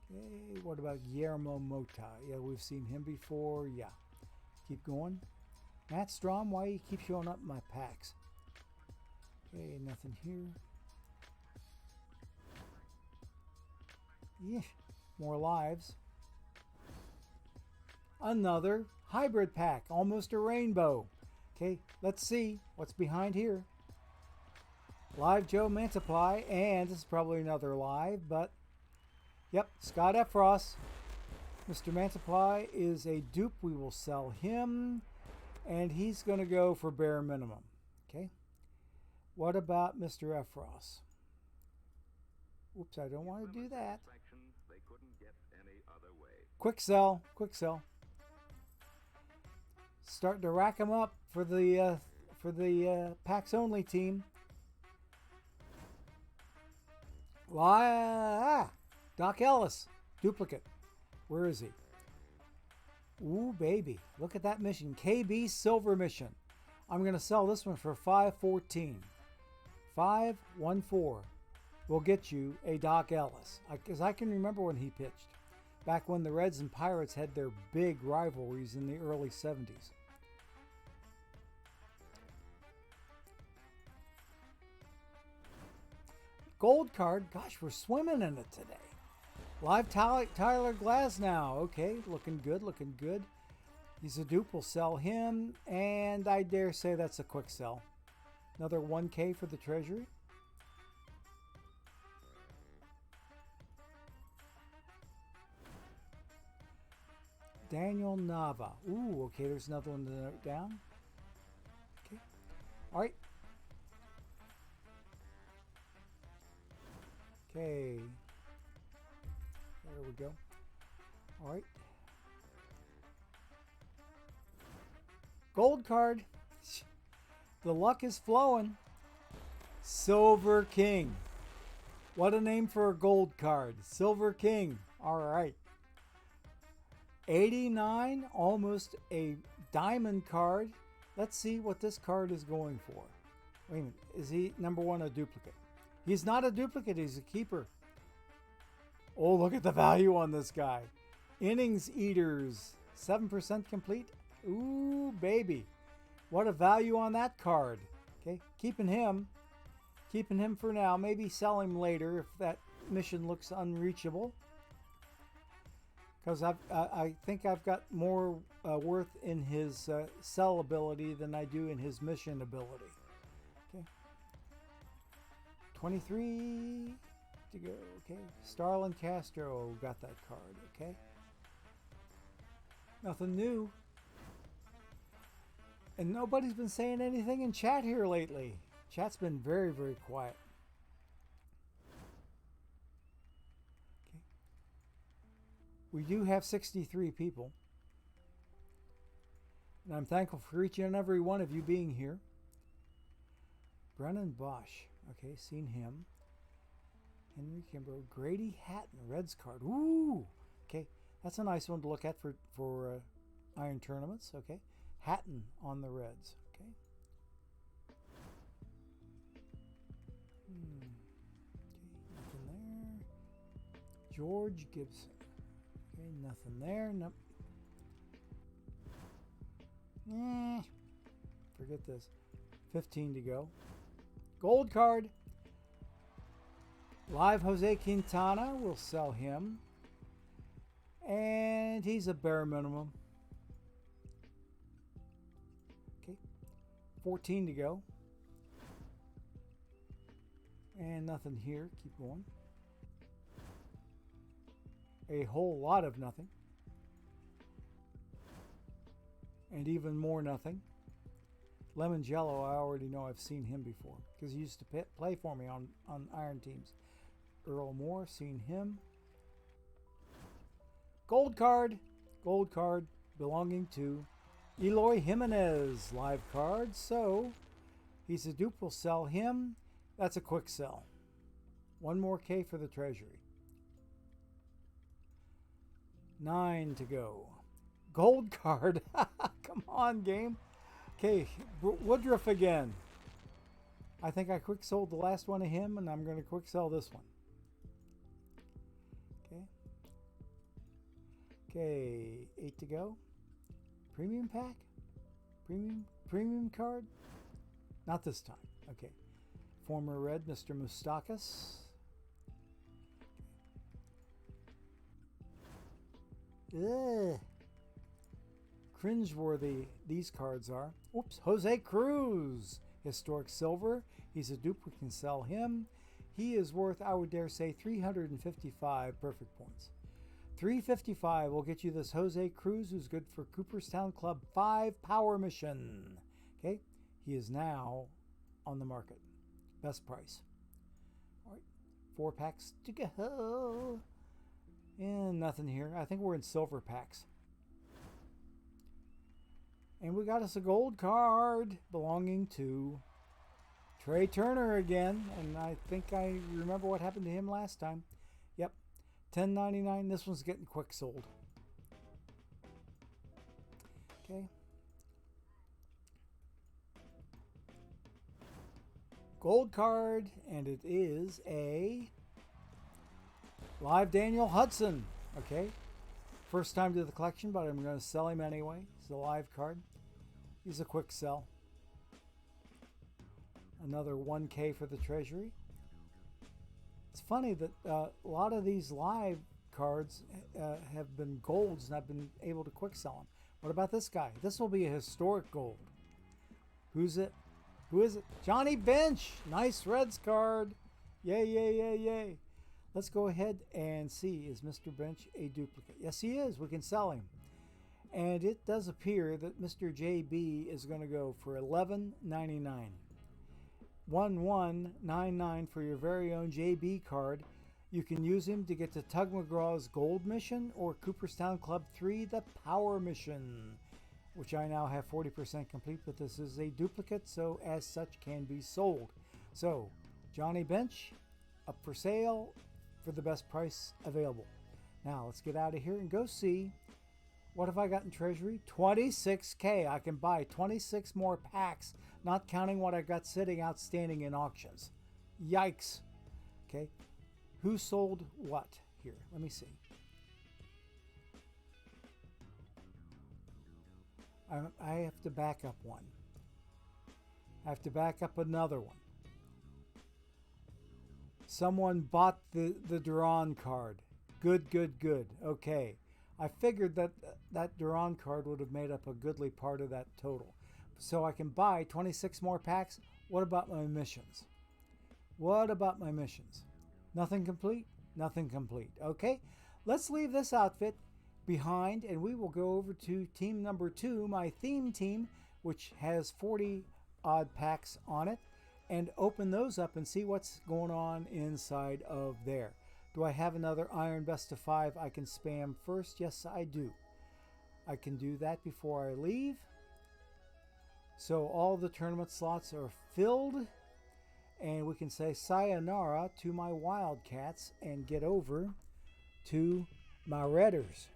Okay, what about Guillermo Mota? Yeah, we've seen him before. Yeah. Keep going. Matt Strom, why you keep showing up in my packs? Okay, nothing here. Yeah, more lives. Another hybrid pack, almost a rainbow. Okay, let's see what's behind here. Live Joe Mantiply, and this is probably another live, but yep, Scott Efros. Mr. Mantiply is a dupe. We will sell him, and he's going to go for bare minimum. Okay. What about Mr. Efros? Oops, I don't want to do that. Quick sell, quick sell. Starting to rack them up for the packs only team. Doc Ellis, duplicate. Where is he? Ooh, baby. Look at that mission. KB Silver Mission. I'm going to sell this one for $514. $514 will get you a Doc Ellis. Because I can remember when he pitched. Back when the Reds and Pirates had their big rivalries in the early 70s. Gold card. Gosh, we're swimming in it today. Live Tyler Glasnow. Okay, looking good, looking good. He's a dupe. We'll sell him. And I dare say that's a quick sell. Another 1K for the Treasury. Daniel Nava. Ooh, okay, there's another one to note down. Okay. All right. Okay. There we go. All right. Gold card. The luck is flowing. Silver King. What a name for a gold card. Silver King. All right. 89, almost a diamond card. Let's see what this card is going for. Wait a minute. Is he, number one, a duplicate? He's not a duplicate. He's a keeper. Oh, look at the value on this guy. Innings Eaters. 7% complete. Ooh, baby. What a value on that card. Okay, keeping him for now. Maybe sell him later if that mission looks unreachable. Because I think I've got more worth in his sell ability than I do in his mission ability. Okay. 23 to go. Okay. Starlin Castro got that card. Okay. Nothing new. And nobody's been saying anything in chat here lately. Chat's been very, very quiet. Okay. We do have 63 people. And I'm thankful for each and every one of you being here. Brennan Bosch. Okay, seen him. Henry Kimbrough. Grady Hatton, Reds card. Ooh! Okay, that's a nice one to look at for Iron tournaments. Okay, Hatton on the Reds. Okay. Okay, nothing there. George Gibson. Okay, nothing there. Nope. Forget this. 15 to go. Gold card. Live Jose Quintana. We'll sell him. And he's a bare minimum. Okay. 14 to go. And nothing here. Keep going. A whole lot of nothing. And even more nothing. Lemon Jello, I already know. I've seen him before because he used to play for me on Iron teams. Earl Moore, seen him. Gold card belonging to Eloy Jimenez, live card. So he's a dupe. We'll sell him. That's a quick sell. One more K for the treasury. 9 to go. Gold card. Come on, game. Okay, Woodruff again. I think I quick sold the last one of him, and I'm going to quick sell this one. Okay, 8 to go. Premium pack? Premium card? Not this time. Okay. Former Red, Mr. Moustakas. Ugh. Cringeworthy these cards are. Oops. Jose Cruz. Historic silver. He's a dupe. We can sell him. He is worth, I would dare say, 355 perfect points. 355 will get you this Jose Cruz, who's good for Cooperstown Club 5 Power Mission. Okay, he is now on the market. Best price. All right, 4 packs to go. And nothing here. I think we're in silver packs. And we got us a gold card belonging to Trey Turner again. And I think I remember what happened to him last time. Yep. $10.99. This one's getting quick sold. Okay. Gold card, and it is a live Daniel Hudson. Okay. First time to the collection, but I'm going to sell him anyway. He's a live card. He's a quick sell. Another 1K for the treasury. It's funny that a lot of these live cards have been golds, and I've been able to quick sell them. What about this guy? This will be a historic gold. Who's it? Who is it? Johnny Bench. Nice Reds card. Yay, yay, yay, yay. Let's go ahead and see. Is Mr. Bench a duplicate? Yes, he is. We can sell him. And it does appear that Mr. JB is going to go for $11.99. $11.99 for your very own JB card. You can use him to get to Tug McGraw's Gold Mission or Cooperstown Club 3, the Power Mission, which I now have 40% complete, but this is a duplicate, so as such can be sold. So, Johnny Bench, up for sale for the best price available. Now, let's get out of here and go see what have I got in treasury? 26K. I can buy 26 more packs, not counting what I got sitting outstanding in auctions. Yikes. Okay. Who sold what here? Let me see. I have to back up one. I have to back up another one. Someone bought the Duran card. Good, good, good. Okay. I figured that Duran card would have made up a goodly part of that total. So I can buy 26 more packs. What about my missions? What about my missions? Nothing complete? Nothing complete. Okay, let's leave this outfit behind and we will go over to team number 2, my theme team, which has 40 odd packs on it, and open those up and see what's going on inside of there. Do I have another Iron Best of 5 I can spam first? Yes, I do. I can do that before I leave. So all the tournament slots are filled. And we can say sayonara to my Wildcats and get over to my Redders.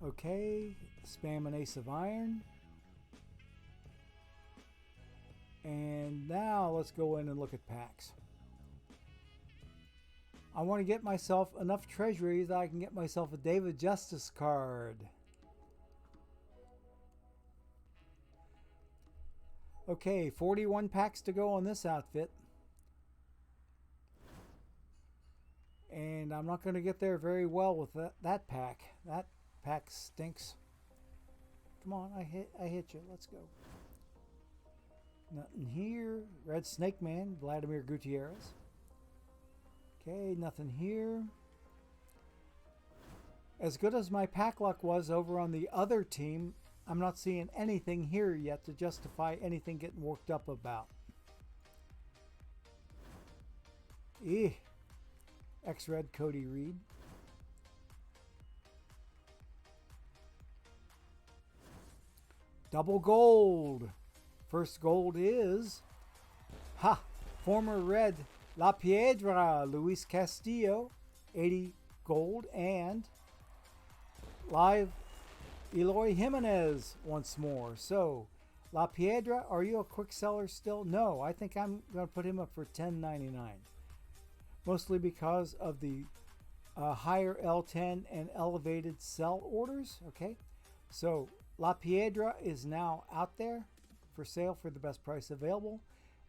Okay, spam an Ace of Iron. And now let's go in and look at packs. I want to get myself enough treasury that I can get myself a David Justice card. Okay, 41 packs to go on this outfit. And I'm not going to get there very well with that pack. That pack stinks. Come on, I hit you. Let's go. Nothing here. Red Snake Man, Vladimir Gutierrez. Okay, nothing here. As good as my pack luck was over on the other team, I'm not seeing anything here yet to justify anything getting worked up about. X-Red Cody Reed. Double gold. First gold is former Red La Piedra Luis Castillo, 80 gold, and live Eloy Jimenez once more. So La Piedra, are you a quick seller still? No, I think I'm going to put him up for $10.99. Mostly because of the higher L10 and elevated sell orders. Okay, so La Piedra is now out there for sale for the best price available.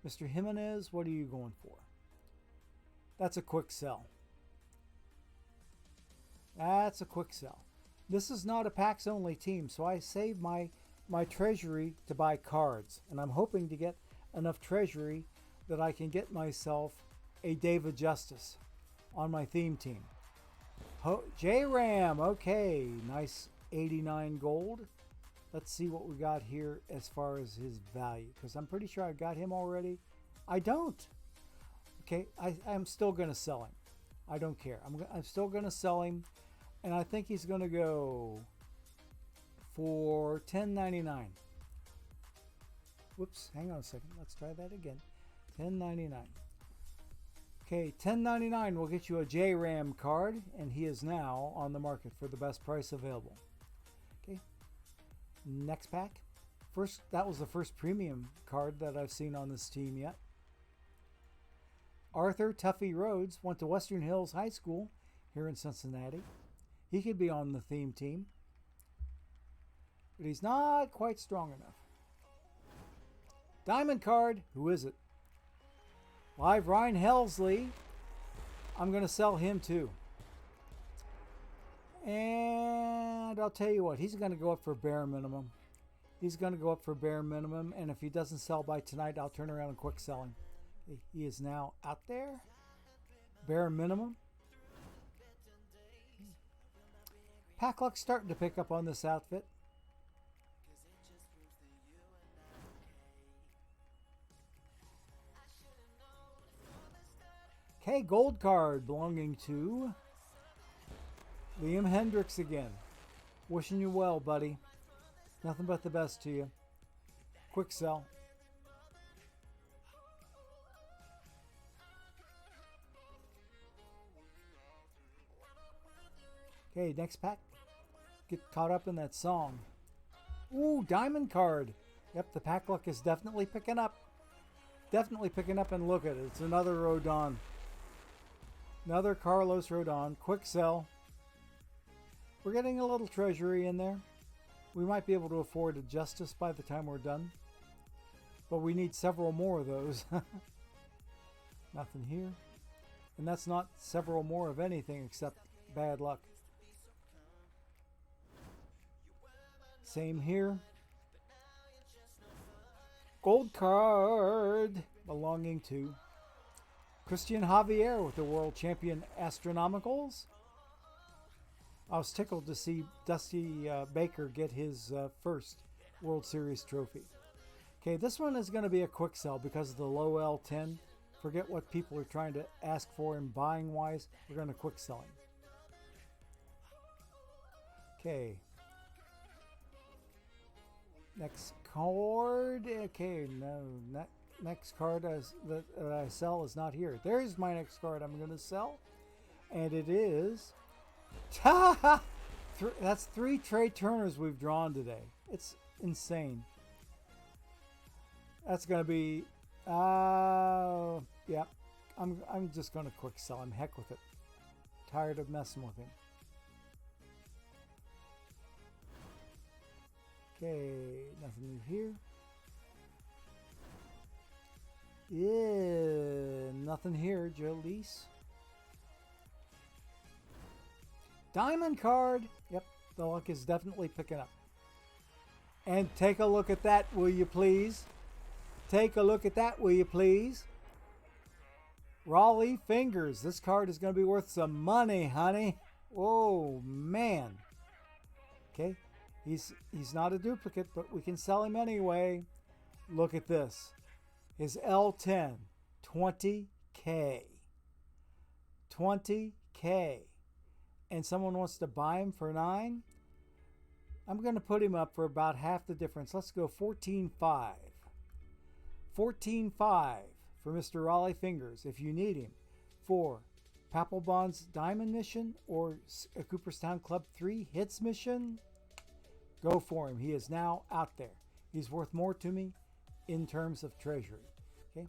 Mr. Jimenez, what are you going for? That's a quick sell. That's a quick sell. This is not a packs only team, so I saved my treasury to buy cards, and I'm hoping to get enough treasury that I can get myself a David Justice on my theme team. J-Ram, okay, nice 89 gold. Let's see what we got here as far as his value, because I'm pretty sure I got him already. I don't. Okay, I'm still going to sell him. I don't care. I'm still going to sell him, and I think he's going to go for $10.99. Whoops, hang on a second. Let's try that again. $10.99. Okay, $10.99 will get you a J-Ram card, and he is now on the market for the best price available. Okay, next pack. That was the first premium card that I've seen on this team yet. Arthur Tuffy Rhodes went to Western Hills High School here in Cincinnati. He could be on the theme team, but he's not quite strong enough. Diamond card, who is it? Live Ryan Helsley. I'm going to sell him too. And I'll tell you what, he's going to go up for bare minimum. He's going to go up for bare minimum, and if he doesn't sell by tonight, I'll turn around and quick sell him. He is now out there. Bare minimum. Pack luck's starting to pick up on this outfit. Okay, gold card belonging to Liam Hendricks again. Wishing you well, buddy. Nothing but the best to you. Quick sell. Okay, next pack. Get caught up in that song. Ooh, diamond card. Yep, the pack luck is definitely picking up. Definitely picking up, and look at it. It's another Rodon. Another Carlos Rodon. Quick sell. We're getting a little treasury in there. We might be able to afford a Justice by the time we're done. But we need several more of those. Nothing here. And that's not several more of anything except bad luck. Same here. Gold card belonging to Christian Javier with the World Champion Astronomicals. I was tickled to see Dusty Baker get his first World Series trophy. Okay, this one is going to be a quick sell because of the low L10. Forget what people are trying to ask for in buying wise. We're going to quick sell him. Okay. Next card. Okay, no. Next card that I sell is not here. There's my next card I'm going to sell. And it is... That's 3 Trey Turners we've drawn today. It's insane. That's going to be... yeah. I'm just going to quick sell him. Heck with it. Tired of messing with him. Okay, nothing new here. Yeah, nothing here, Joe Lease. Diamond card. Yep, the luck is definitely picking up. And take a look at that, will you please? Take a look at that, will you please? Raleigh Fingers. This card is going to be worth some money, honey. Oh, man. Okay. He's not a duplicate, but we can sell him anyway. Look at this. His L10, 20K. 20K. And someone wants to buy him for 9. I'm going to put him up for about half the difference. Let's go 14.5. 14.5 for Mr. Raleigh Fingers if you need him for Papelbon's Diamond Mission or a Cooperstown Club 3 Hits Mission. Go for him. He is now out there. He's worth more to me in terms of treasury. Okay?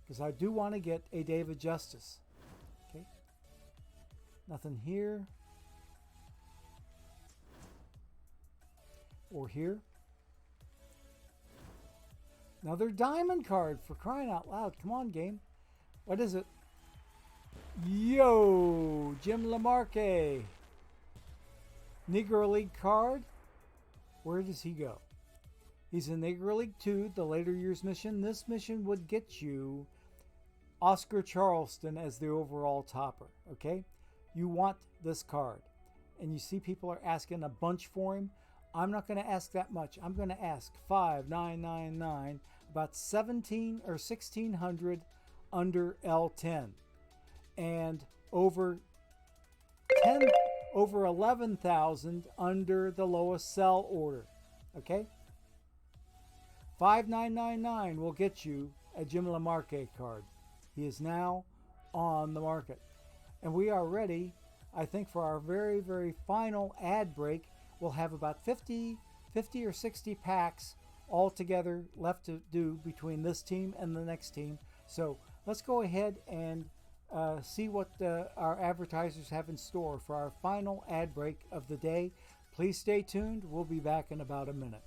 Because I do want to get a David Justice. Okay? Nothing here. Or here. Another diamond card for crying out loud. Come on, game. What is it? Yo! Jim Lamarque. Negro League card. Where does he go? He's in Negro League 2, the later years mission. This mission would get you Oscar Charleston as the overall topper, okay? You want this card. And you see people are asking a bunch for him. I'm not going to ask that much. I'm going to ask 5,999, about 17 or 1,600 under L10. And over 11,000 under the lowest sell order. Okay? 5,999 will get you a Jim Lamarque card. He is now on the market. And we are ready, I think, for our very, very final ad break. We'll have about 50 or 60 packs all together left to do between this team and the next team. So let's go ahead and see what our advertisers have in store for our final ad break of the day. Please stay tuned. We'll be back in about a minute.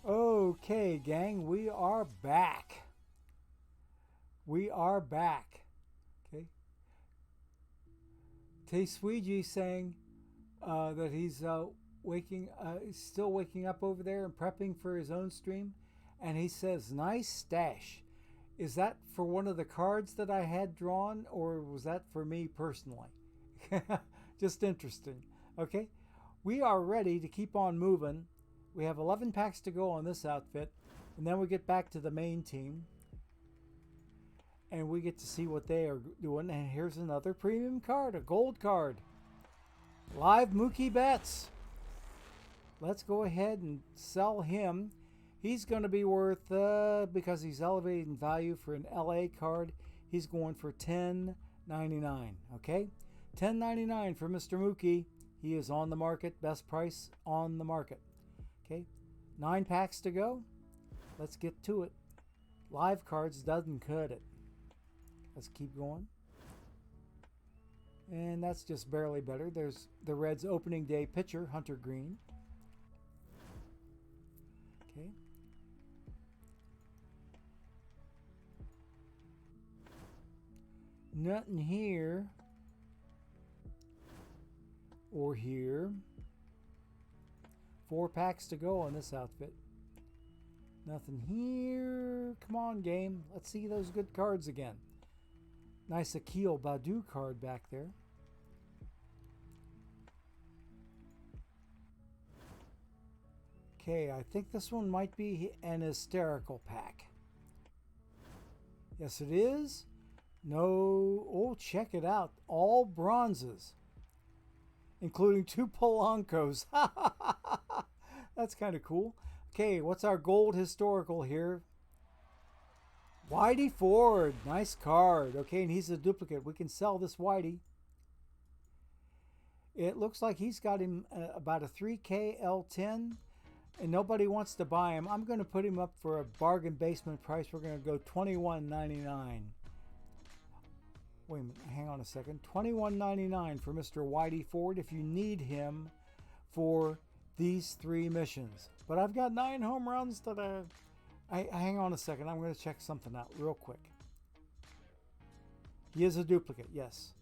Okay, gang, we are back. We are back. Okay. Tay saying that he's still waking up over there and prepping for his own stream, and he says, "Nice stash." Is that for one of the cards that I had drawn, or was that for me personally? Just interesting. Okay, we are ready to keep on moving. We have 11 packs to go on this outfit, and then we get back to the main team, and we get to see what they are doing. And here's another premium card, a gold card. Live Mookie Betts. Let's go ahead and sell him. He's going to be worth, because he's elevated in value for an LA card, he's going for $10.99. Okay? $10.99 for Mr. Mookie. He is on the market. Best price on the market. Okay? 9 packs to go. Let's get to it. Live cards doesn't cut it. Let's keep going. And that's just barely better. There's the Reds opening day pitcher, Hunter Green. Okay. Nothing here or here. 4 packs to go on this outfit. Nothing here. Come on, game. Let's see those good cards again. Nice Akil Badu card back there. Okay, I think this one might be an hysterical pack. Yes, it is. No. Oh, check it out. All bronzes, including 2 Polanco's. That's kind of cool. Okay, what's our gold historical here? Whitey Ford. Nice card. Okay, and he's a duplicate. We can sell this Whitey. It looks like he's got him about a 3K L10, and nobody wants to buy him. I'm going to put him up for a bargain basement price. We're going to go $21.99. Wait a minute, hang on a second. $21.99 for Mr. Whitey Ford if you need him for these 3 missions. But I've got 9 home runs today. Hang on a second. I'm going to check something out real quick. He is a duplicate, yes.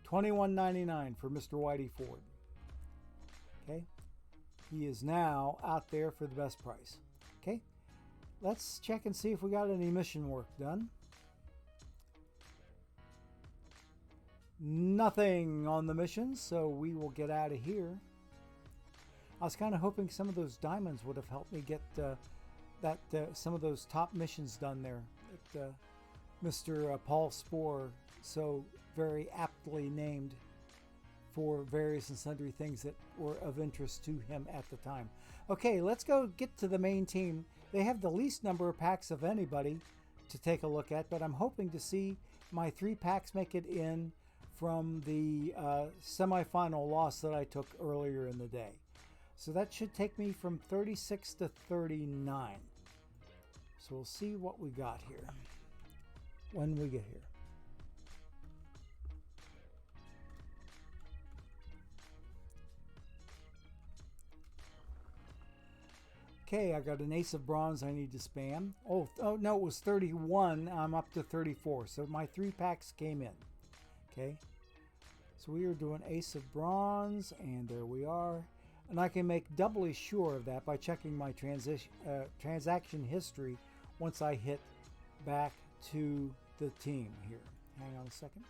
$21.99 for Mr. Whitey Ford. Okay. He is now out there for the best price. Okay. Let's check and see if we got any mission work done. Nothing on the mission, so we will get out of here. I was kind of hoping some of those diamonds would have helped me get some of those top missions done there. That Mr. Paul Spohr so very aptly named for various and sundry things that were of interest to him at the time. Okay, let's go get to the main team. They have the least number of packs of anybody to take a look at, but I'm hoping to see my 3 packs make it in from the semifinal loss that I took earlier in the day. So that should take me from 36 to 39. So we'll see what we got here when we get here. Okay, I got an ace of bronze I need to spam. Oh no, it was 31. I'm up to 34. So my 3 packs came in. Okay, so we are doing ace of bronze, and there we are. And I can make doubly sure of that by checking my transaction history once I hit back to the team here. Hang on a second.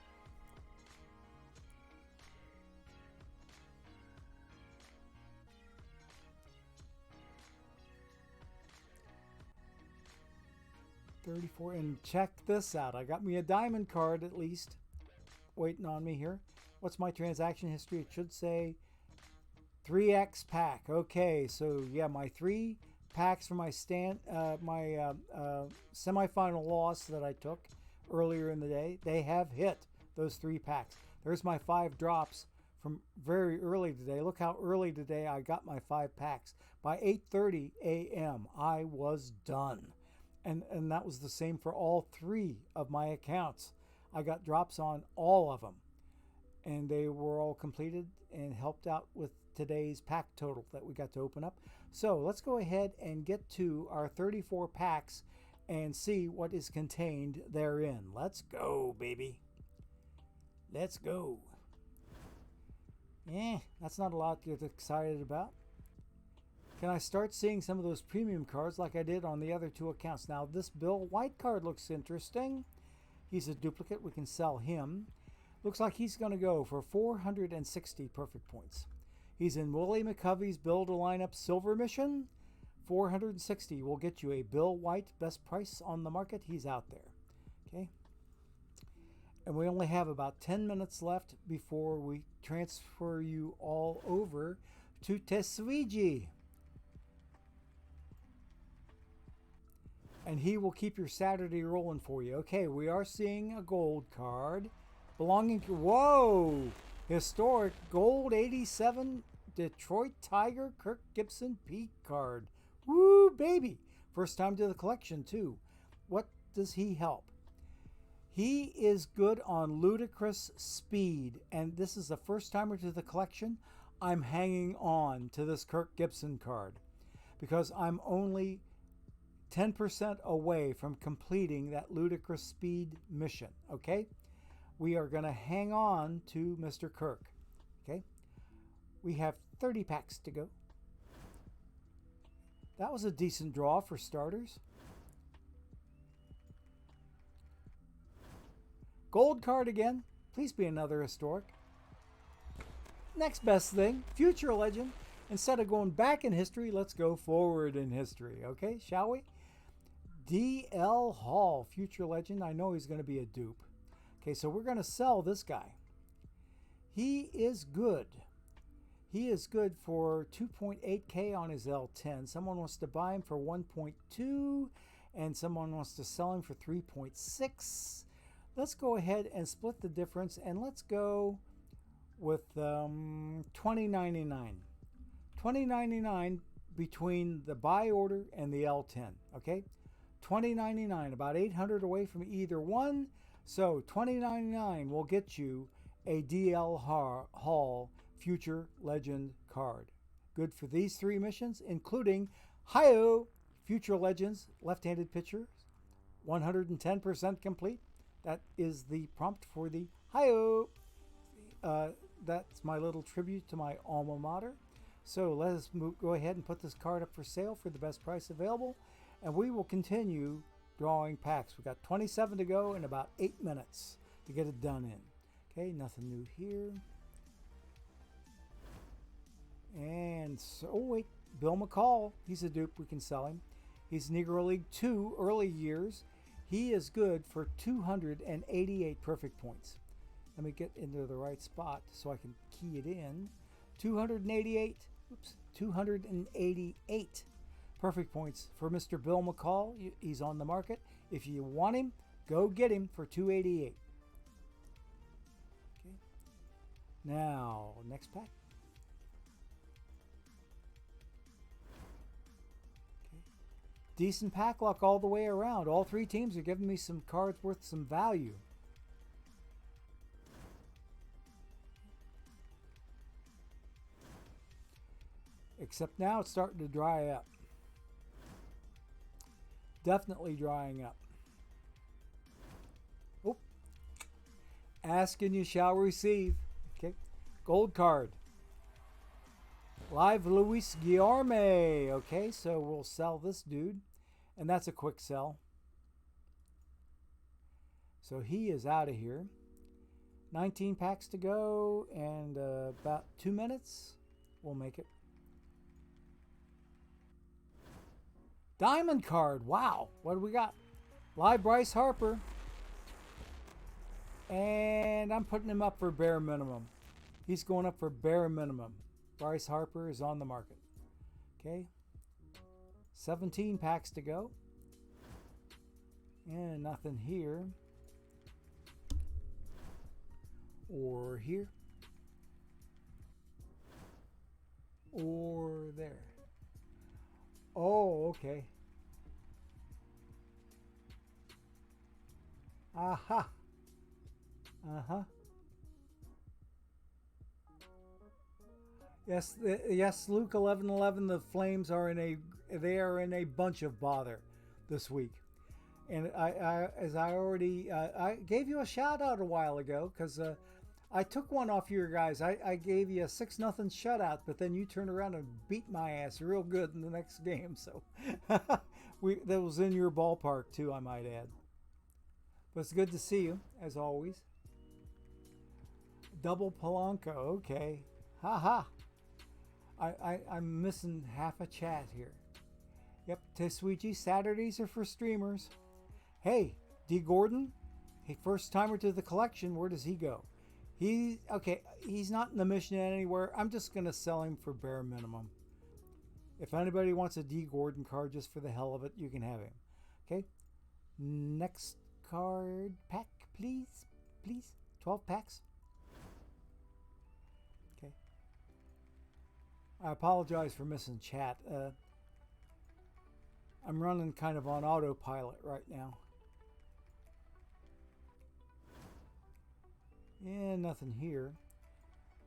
$34, and check this out. I got me a diamond card at least waiting on me here. What's my transaction history? It should say 3x pack. Okay, so yeah, my 3 packs for my semifinal loss that I took earlier in the day, they have hit those 3 packs. There's my 5 drops from very early today. Look how early today I got my 5 packs. By 8:30 a.m. I was done. And that was the same for all 3 of my accounts. I got drops on all of them, and they were all completed and helped out with today's pack total that we got to open up. So let's go ahead and get to our 34 packs and see what is contained therein. Let's go, baby. Let's go. That's not a lot to get excited about. Can I start seeing some of those premium cards like I did on the other 2 accounts? Now, this Bill White card looks interesting. He's a duplicate. We can sell him. Looks like he's going to go for 460 perfect points. He's in Willie McCovey's Build a Lineup Silver Mission. 460 will get you a Bill White best price on the market. He's out there. Okay. And we only have about 10 minutes left before we transfer you all over to Tesuiji. and he will keep your Saturday rolling for you. Okay, we are seeing a gold card belonging to, whoa, historic gold 87 Detroit Tiger Kirk Gibson Peak card. Woo, baby. First time to the collection, too. What does he help? He is good on ludicrous speed, and this is the first timer to the collection. I'm hanging on to this Kirk Gibson card because I'm only 10% away from completing that ludicrous speed mission, okay? We are going to hang on to Mr. Kirk, okay? We have 30 packs to go. That was a decent draw for starters. Gold card again. Please be another historic. Next best thing, future legend. Instead of going back in history, let's go forward in history, okay? Shall we? D.L. Hall, future legend. I know he's going to be a dupe. Okay, so we're going to sell this guy. He is good. He is good for 2.8K on his L10. Someone wants to buy him for 1.2, and someone wants to sell him for 3.6. Let's go ahead and split the difference, and let's go with $20.99. $20.99 between the buy order and the L10, okay? $20.99, about 800 away from either one. So $20.99 will get you a DL Hall Future Legend card. Good for these three missions, including Hi-Yo Future Legends left-handed pitcher, 110% complete. That is the prompt for the Hi-Yo. That's my little tribute to my alma mater. So let us go ahead and put this card up for sale for the best price available, and we will continue drawing packs. We've got 27 to go in about 8 minutes to get it done in. Okay, nothing new here. And so, oh wait, Bill McCall, he's a dupe, we can sell him. He's Negro League 2 early years. He is good for 288 perfect points. Let me get into the right spot so I can key it in. 288 perfect points for Mr. Bill McCall. He's on the market. If you want him, go get him for 288. Okay. Now, next pack. Okay. Decent pack luck all the way around. All three teams are giving me some cards worth some value. Except now it's starting to dry up. Definitely drying up. Oh. Ask and you shall receive. Okay. Gold card. Live Luis Guillerme. Okay, so we'll sell this dude. And that's a quick sell. So he is out of here. 19 packs to go and about 2 minutes. We'll make it. Diamond card. Wow. What do we got? Live Bryce Harper. And I'm putting him up for bare minimum. He's going up for bare minimum. Bryce Harper is on the market. Okay. 17 packs to go. And nothing here. Or here. Or there. Oh, okay. Aha. Uh-huh. Yes, yes, Luke 11:11. The Flames are in a bunch of bother this week, and I gave you a shout out a while ago because I took one off your guys. I gave you a 6-0 shutout, but then you turned around and beat my ass real good in the next game. So that was in your ballpark too, I might add. But it's good to see you as always. Double Polanco, okay. Haha. I'm missing half a chat here. Yep, Tesweegie, Saturdays are for streamers. Hey, D. Gordon, hey, first timer to the collection, where does he go? He's not in the mission anywhere. I'm just going to sell him for bare minimum. If anybody wants a D. Gordon card just for the hell of it, you can have him. Okay. Next card pack, please. Please. 12 packs. Okay. I apologize for missing chat. I'm running kind of on autopilot right now. Yeah, nothing here.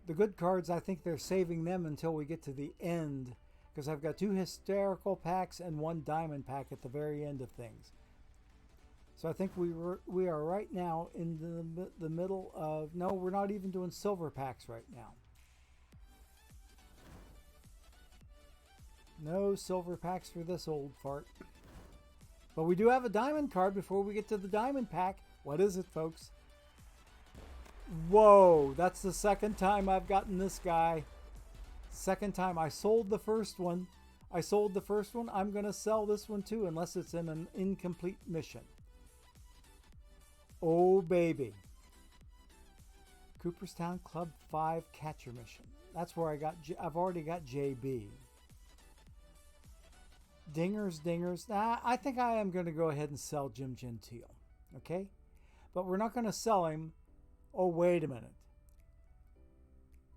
The good cards, I think they're saving them until we get to the end, because I've got 2 hysterical packs and 1 diamond pack at the very end of things. So I think we are right now in the middle of... No, we're not even doing silver packs right now. No silver packs for this old fart. But we do have a diamond card before we get to the diamond pack. What is it, folks? Whoa, that's the second time I've gotten this guy. Second time. I sold the first one. I'm going to sell this one too, unless it's in an incomplete mission. Oh, baby. Cooperstown Club 5 catcher mission. That's where I've already got JB. Dingers. I think I am going to go ahead and sell Jim Gentile. Okay? But we're not going to sell him. Oh, wait a minute.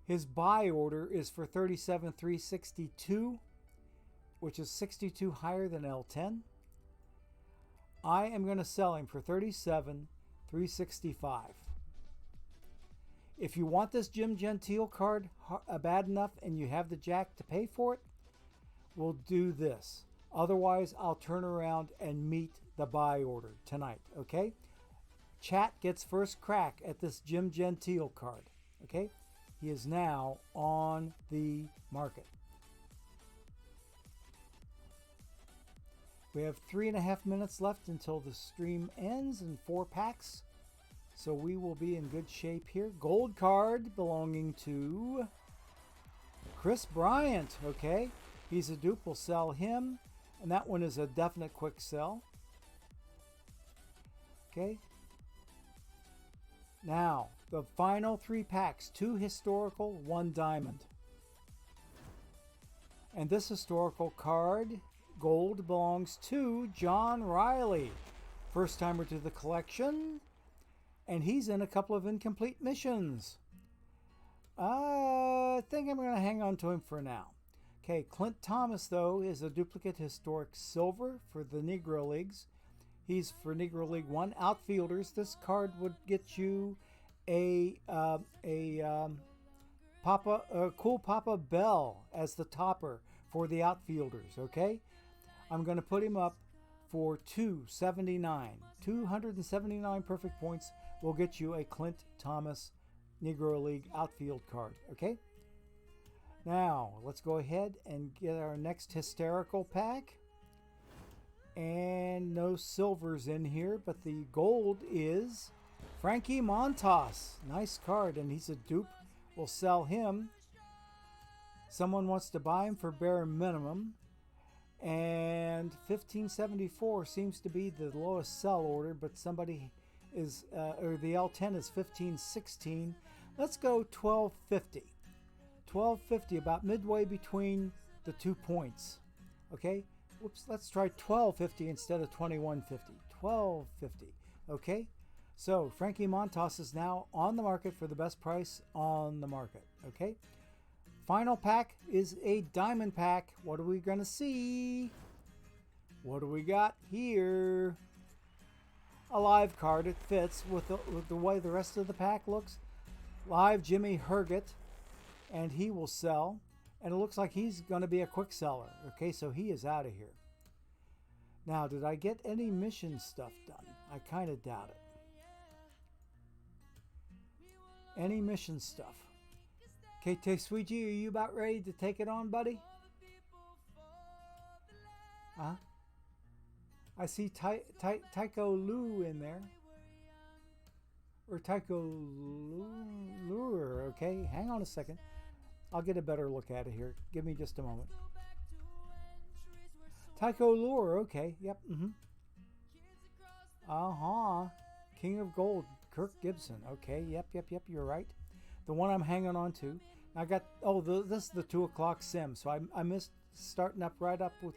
His buy order is for 37,362, which is 62 higher than L10. I am going to sell him for 37,365. If you want this Jim Gentile card bad enough and you have the jack to pay for it, we'll do this. Otherwise, I'll turn around and meet the buy order tonight, okay? Chat gets first crack at this Jim Gentile card, okay? He is now on the market. We have 3.5 minutes left until the stream ends and 4 packs. So we will be in good shape here. Gold card belonging to Chris Bryant, okay? He's a dupe, we'll sell him. And that one is a definite quick sell. Okay. Now, the final 3 packs. 2 historical, 1 diamond. And this historical card, gold, belongs to John Riley. First timer to the collection. And he's in a couple of incomplete missions. I think I'm going to hang on to him for now. Okay, Clint Thomas, though, is a duplicate historic silver for the Negro Leagues. He's for Negro League 1 outfielders. This card would get you a cool Papa Bell as the topper for the outfielders, okay? I'm going to put him up for 279. 279 perfect points will get you a Clint Thomas Negro League outfield card, okay? Now, let's go ahead and get our next hysterical pack. And no silvers in here, but the gold is Frankie Montas. Nice card, and he's a dupe. We'll sell him. Someone wants to buy him for bare minimum. And 1574 seems to be the lowest sell order, but somebody is, or the L10 is 1516. Let's go 1250. 1250, about midway between the 2 points. Okay? Whoops, let's try 1250 instead of 2150. 1250. Okay? So, Frankie Montas is now on the market for the best price on the market. Okay? Final pack is a diamond pack. What are we going to see? What do we got here? A live card. It fits with the way the rest of the pack looks. Live Jimmy Herget. And he will sell. And it looks like he's going to be a quick seller. Okay, so he is out of here. Now, did I get any mission stuff done? I kind of doubt it. Any mission stuff? Okay, Sweetie, are you about ready to take it on, buddy? Huh? I see Tycho Lu in there. Or Tycho Lure, okay? Hang on a second. I'll get a better look at it here. Give me just a moment. Tycho Lure, okay. Yep, Uh-huh. King of Gold, Kirk Gibson. Okay, yep, you're right. The one I'm hanging on to. I got, this is the 2 o'clock sim, so I missed starting up right up with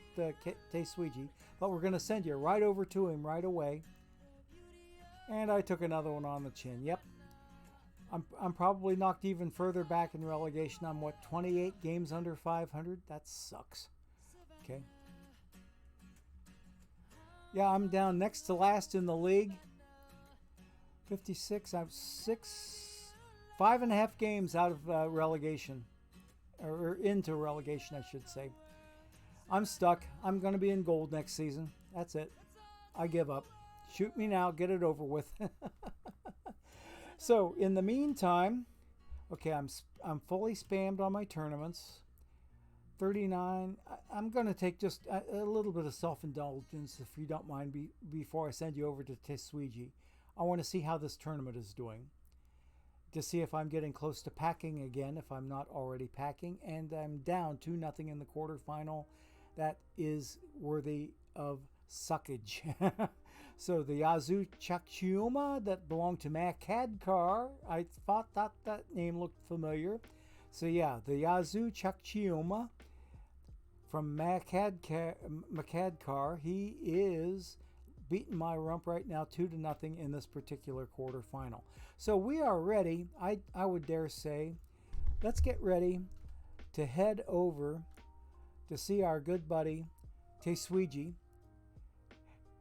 Teisuiji, but we're going to send you right over to him right away. And I took another one on the chin. Yep. I'm probably knocked even further back in relegation. I'm, what, 28 games under 500? That sucks. Okay. Yeah, I'm down next to last in the league. 56. I'm 5.5 games out of relegation. Or into relegation, I should say. I'm stuck. I'm going to be in gold next season. That's it. I give up. Shoot me now. Get it over with. So, in the meantime, okay, I'm fully spammed on my tournaments. 39. I'm going to take just a little bit of self-indulgence, if you don't mind, before I send you over to Teisuiji. I want to see how this tournament is doing, to see if I'm getting close to packing again, if I'm not already packing, and I'm down 2-0 in the quarterfinal. That is worthy of suckage. So the Yazoo Chakchiuma that belonged to Makadkar, I thought that name looked familiar. So yeah, the Yazoo Chakchiuma from Makadkar, he is beating my rump right now 2-0 in this particular quarterfinal. So we are ready, I would dare say, let's get ready to head over to see our good buddy Teisuiji.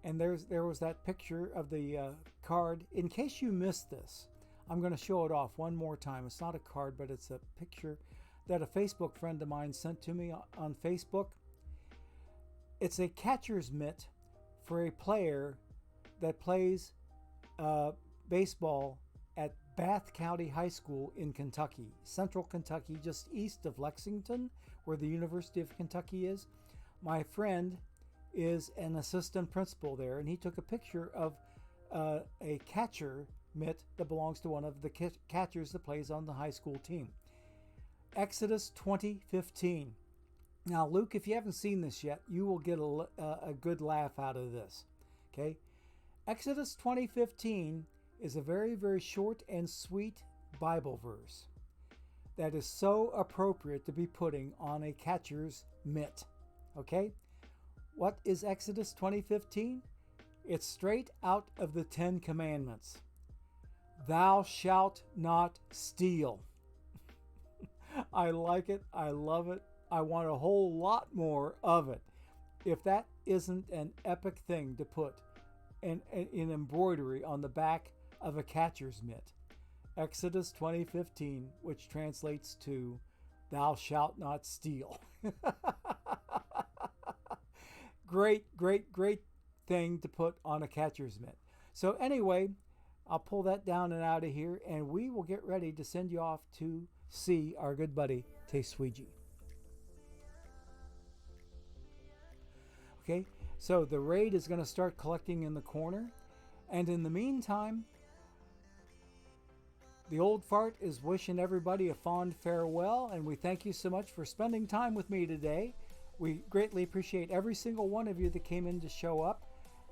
And there was that picture of the card. In case you missed this, I'm going to show it off one more time. It's not a card, but it's a picture that a Facebook friend of mine sent to me on Facebook. It's a catcher's mitt for a player that plays baseball at Bath County High School in Kentucky, Central Kentucky, just east of Lexington, where the University of Kentucky is. My friend is an assistant principal there, and he took a picture of a catcher mitt that belongs to one of the catchers that plays on the high school team. Exodus 2015. Now, Luke, if you haven't seen this yet, you will get a good laugh out of this. Okay? Exodus 2015 is a very, very short and sweet Bible verse that is so appropriate to be putting on a catcher's mitt. Okay? What is Exodus 2015? It's straight out of the 10 Commandments. Thou shalt not steal. I like it. I love it. I want a whole lot more of it. If that isn't an epic thing to put in embroidery on the back of a catcher's mitt. Exodus 2015, which translates to Thou shalt not steal. Great, great, great thing to put on a catcher's mitt. So anyway, I'll pull that down and out of here, and we will get ready to send you off to see our good buddy Teisuiji. Okay, so the raid is going to start collecting in the corner, and in the meantime, the old fart is wishing everybody a fond farewell, and we thank you so much for spending time with me today. We greatly appreciate every single one of you that came in to show up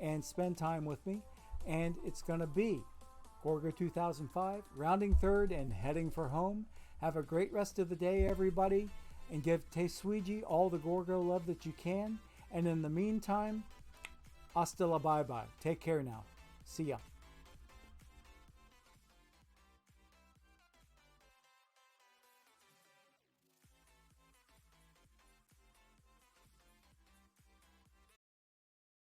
and spend time with me. And it's going to be Gorgo 2005, rounding third and heading for home. Have a great rest of the day, everybody, and give Teisuiji all the Gorgo love that you can. And in the meantime, hasta la bye-bye. Take care now. See ya.